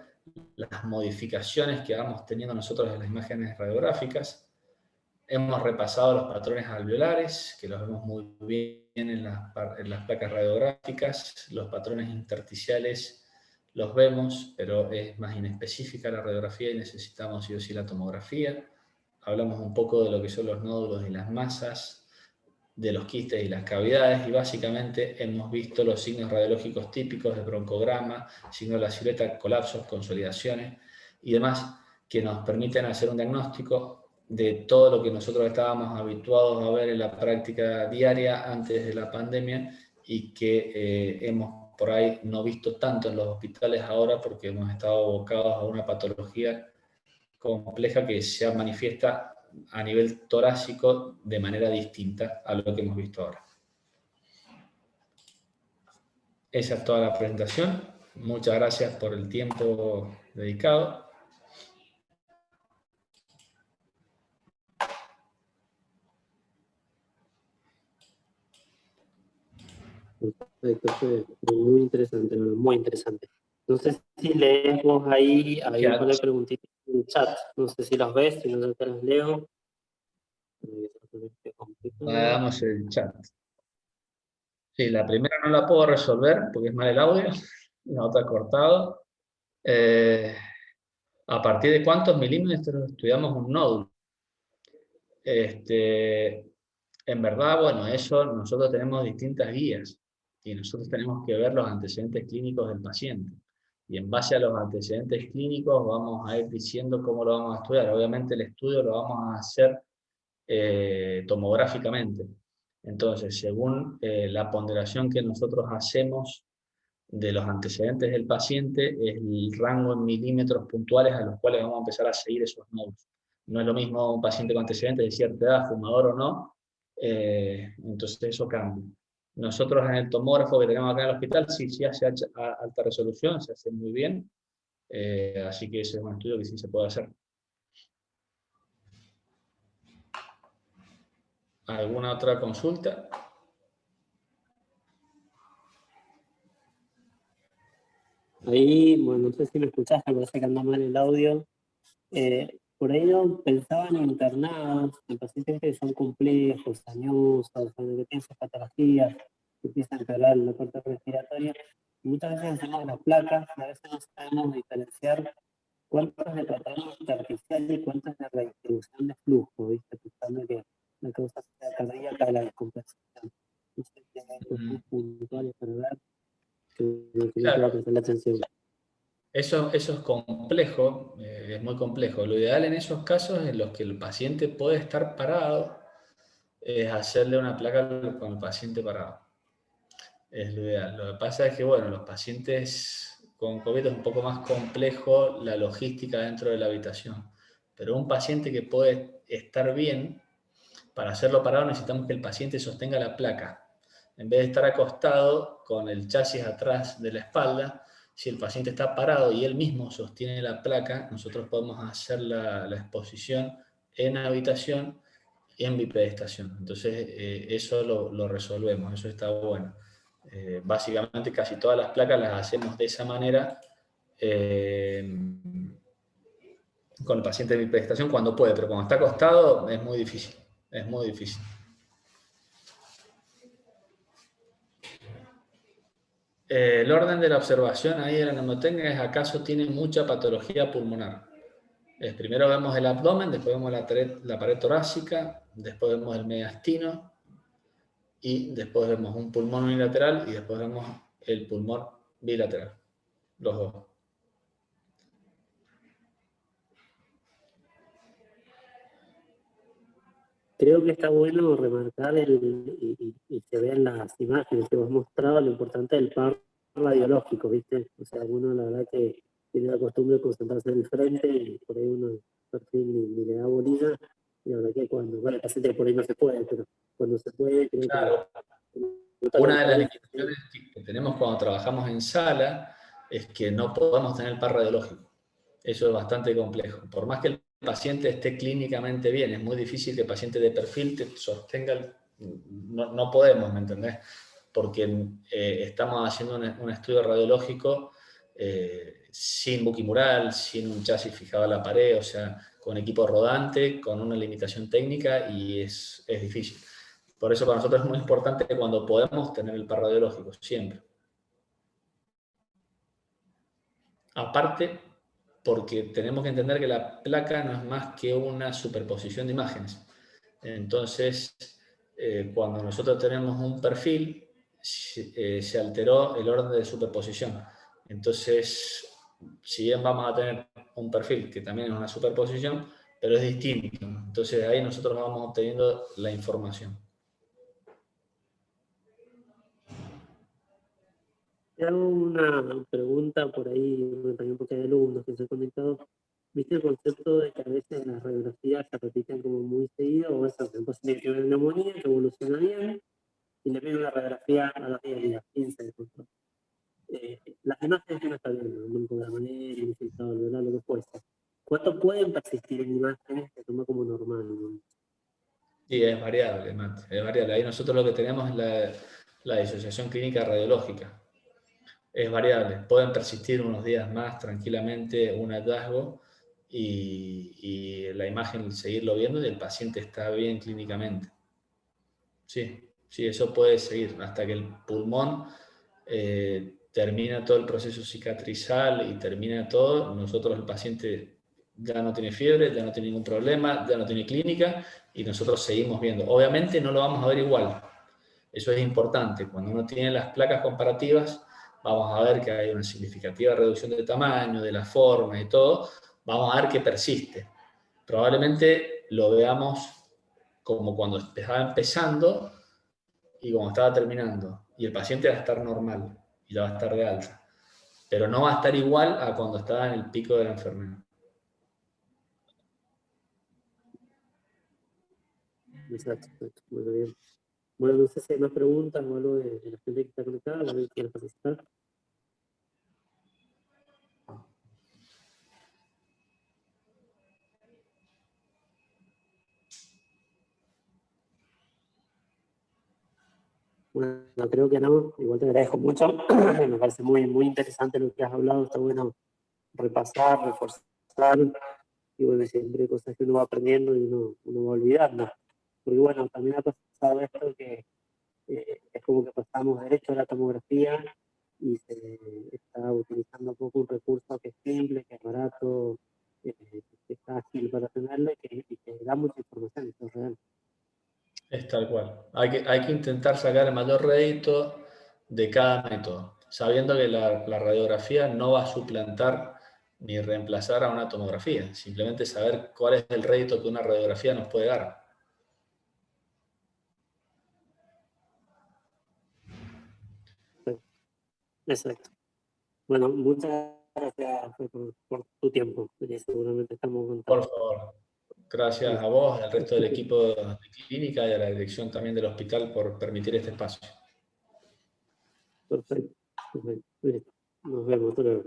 las modificaciones que vamos teniendo nosotros en las imágenes radiográficas. Hemos repasado los patrones alveolares, que los vemos muy bien en las placas radiográficas. Los patrones intersticiales los vemos, pero es más inespecífica la radiografía y necesitamos sí o sí la tomografía. Hablamos un poco de lo que son los nódulos y las masas, de los quistes y las cavidades, y básicamente hemos visto los signos radiológicos típicos de broncograma, signos de la silueta, colapsos, consolidaciones y demás, que nos permiten hacer un diagnóstico de todo lo que nosotros estábamos habituados a ver en la práctica diaria antes de la pandemia, y que hemos por ahí no visto tanto en los hospitales ahora, porque hemos estado abocados a una patología compleja que se manifiesta a nivel torácico de manera distinta a lo que hemos visto ahora. Esa es toda la presentación. Muchas gracias por el tiempo dedicado. Perfecto, fue muy interesante, ¿no? Muy interesante. No sé si leemos ahí un par de preguntitas en el chat. No sé si las ves, si no ya te las leo. Hagamos el chat. Sí, la primera no la puedo resolver porque es mal el audio, la otra cortado. ¿A partir de cuántos milímetros estudiamos un nódulo? En verdad, bueno, eso nosotros tenemos distintas guías y nosotros tenemos que ver los antecedentes clínicos del paciente. Y en base a los antecedentes clínicos vamos a ir diciendo cómo lo vamos a estudiar. Obviamente el estudio lo vamos a hacer tomográficamente. Entonces, según la ponderación que nosotros hacemos de los antecedentes del paciente, es el rango en milímetros puntuales a los cuales vamos a empezar a seguir esos nódulos. No es lo mismo un paciente con antecedentes de cierta edad, fumador o no, entonces eso cambia. Nosotros en el tomógrafo que tenemos acá en el hospital, sí hace alta resolución, se hace muy bien, así que ese es un estudio que sí se puede hacer. ¿Alguna otra consulta? Ahí, bueno, no sé si me escuchaste, me parece que anda mal el audio. Por ahí no pensaban en internados, en pacientes que son complejos, añosos, que tienen sus patologías, que empiezan a empeorar la parte respiratoria. Y muchas veces hacemos las placas, a veces no sabemos diferenciar cuánto es de tratamiento artificial y cuánto es de redistribución de flujo, ¿viste? Pensando que la causa sea cardíaca de la descompensación. Entonces, hay cuestiones puntuales para ver que no quiero Claro, prestar la atención. eso es complejo, es muy complejo. Lo ideal en esos casos en los que el paciente puede estar parado es hacerle una placa con el paciente parado. Es lo ideal. Lo que pasa es que, bueno, los pacientes con COVID es un poco más complejo la logística dentro de la habitación. Pero un paciente que puede estar bien, para hacerlo parado necesitamos que el paciente sostenga la placa. En vez de estar acostado con el chasis atrás de la espalda, si el paciente está parado y él mismo sostiene la placa, nosotros podemos hacer la exposición en habitación y en bipedestación. Entonces, eso lo resolvemos, eso está bueno. Básicamente, casi todas las placas las hacemos de esa manera con el paciente de bipedestación cuando puede, pero cuando está acostado es muy difícil. Es muy difícil. El orden de la observación ahí de la mnemotecnia es acaso tiene mucha patología pulmonar. Primero vemos el abdomen, después vemos la pared torácica, después vemos el mediastino y después vemos un pulmón unilateral y después vemos el pulmón bilateral, los dos. Creo que está bueno remarcar y se vean las imágenes que vos mostrado lo importante del par radiológico, ¿viste? O sea, uno la verdad que tiene la costumbre de concentrarse en el frente y por ahí uno perfil ni le da bolilla. Y la verdad que cuando, bueno, el paciente por ahí no se puede, pero cuando se puede, creo Claro. que nota la Una de las diferencia, ¿sí? limitaciones que tenemos cuando trabajamos en sala es que no podemos tener el par radiológico. Eso es bastante complejo. Por más que el paciente esté clínicamente bien, es muy difícil que el paciente de perfil te sostenga. No podemos, ¿me entendés? Porque estamos haciendo un estudio radiológico sin buquimural, sin un chasis fijado a la pared, o sea, con equipo rodante, con una limitación técnica y es difícil. Por eso para nosotros es muy importante cuando podemos tener el par radiológico, siempre. Aparte, porque tenemos que entender que la placa no es más que una superposición de imágenes. Entonces, cuando nosotros tenemos un perfil, se alteró el orden de superposición. Entonces, si bien vamos a tener un perfil que también es una superposición, pero es distinto. Entonces, ahí nosotros vamos obteniendo la información. Te hago una pregunta por ahí, también porque hay alumnos que se han conectado. ¿Viste el concepto de que a veces las radiografías se repiten como muy seguido? O eso, un paciente que tiene una neumonía, que evoluciona bien, y le piden una radiografía a los 10 días, 15 de control. Las imágenes que uno está viendo, un de la manera, un infiltrado, lo que fuese. ¿Cuánto pueden persistir en imágenes que toma como normal? ¿No? Y es variable, Matt, es variable. Ahí nosotros lo que tenemos es la disociación clínica radiológica. Es variable. Pueden persistir unos días más tranquilamente un hallazgo y la imagen seguirlo viendo y el paciente está bien clínicamente. Sí, sí, eso puede seguir hasta que el pulmón termina todo el proceso cicatrizal y termina todo. Nosotros, el paciente ya no tiene fiebre, ya no tiene ningún problema, ya no tiene clínica y nosotros seguimos viendo. Obviamente no lo vamos a ver igual. Eso es importante. Cuando uno tiene las placas comparativas, vamos a ver que hay una significativa reducción de tamaño, de la forma y todo. Vamos a ver que persiste. Probablemente lo veamos como cuando estaba empezando y como estaba terminando. Y el paciente va a estar normal y ya va a estar de alta. Pero no va a estar igual a cuando estaba en el pico de la enfermedad. Exacto, exacto. Bueno, bien. Bueno, no sé si hay más preguntas o algo de la gente que está conectada, o alguien quiere participar. Bueno, creo que no, igual te agradezco mucho. Me parece muy, muy interesante lo que has hablado, está bueno repasar, reforzar, y bueno, siempre hay cosas que uno va aprendiendo y uno va olvidando. Porque bueno, también ha pasado esto que es como que pasamos derecho a la tomografía y se está utilizando poco un recurso que es simple, que es barato, que es fácil para tenerlo y que da mucha información, eso es real. Es tal cual. Hay que intentar sacar el mayor rédito de cada método, sabiendo que la radiografía no va a suplantar ni reemplazar a una tomografía, simplemente saber cuál es el rédito que una radiografía nos puede dar. Exacto. Bueno, muchas gracias por tu tiempo. Y seguramente estamos en Por contacto. favor, gracias a vos, al resto del equipo de clínica y a la dirección también del hospital por permitir este espacio. Perfecto. Perfecto. Listo. Nos vemos. Hasta luego.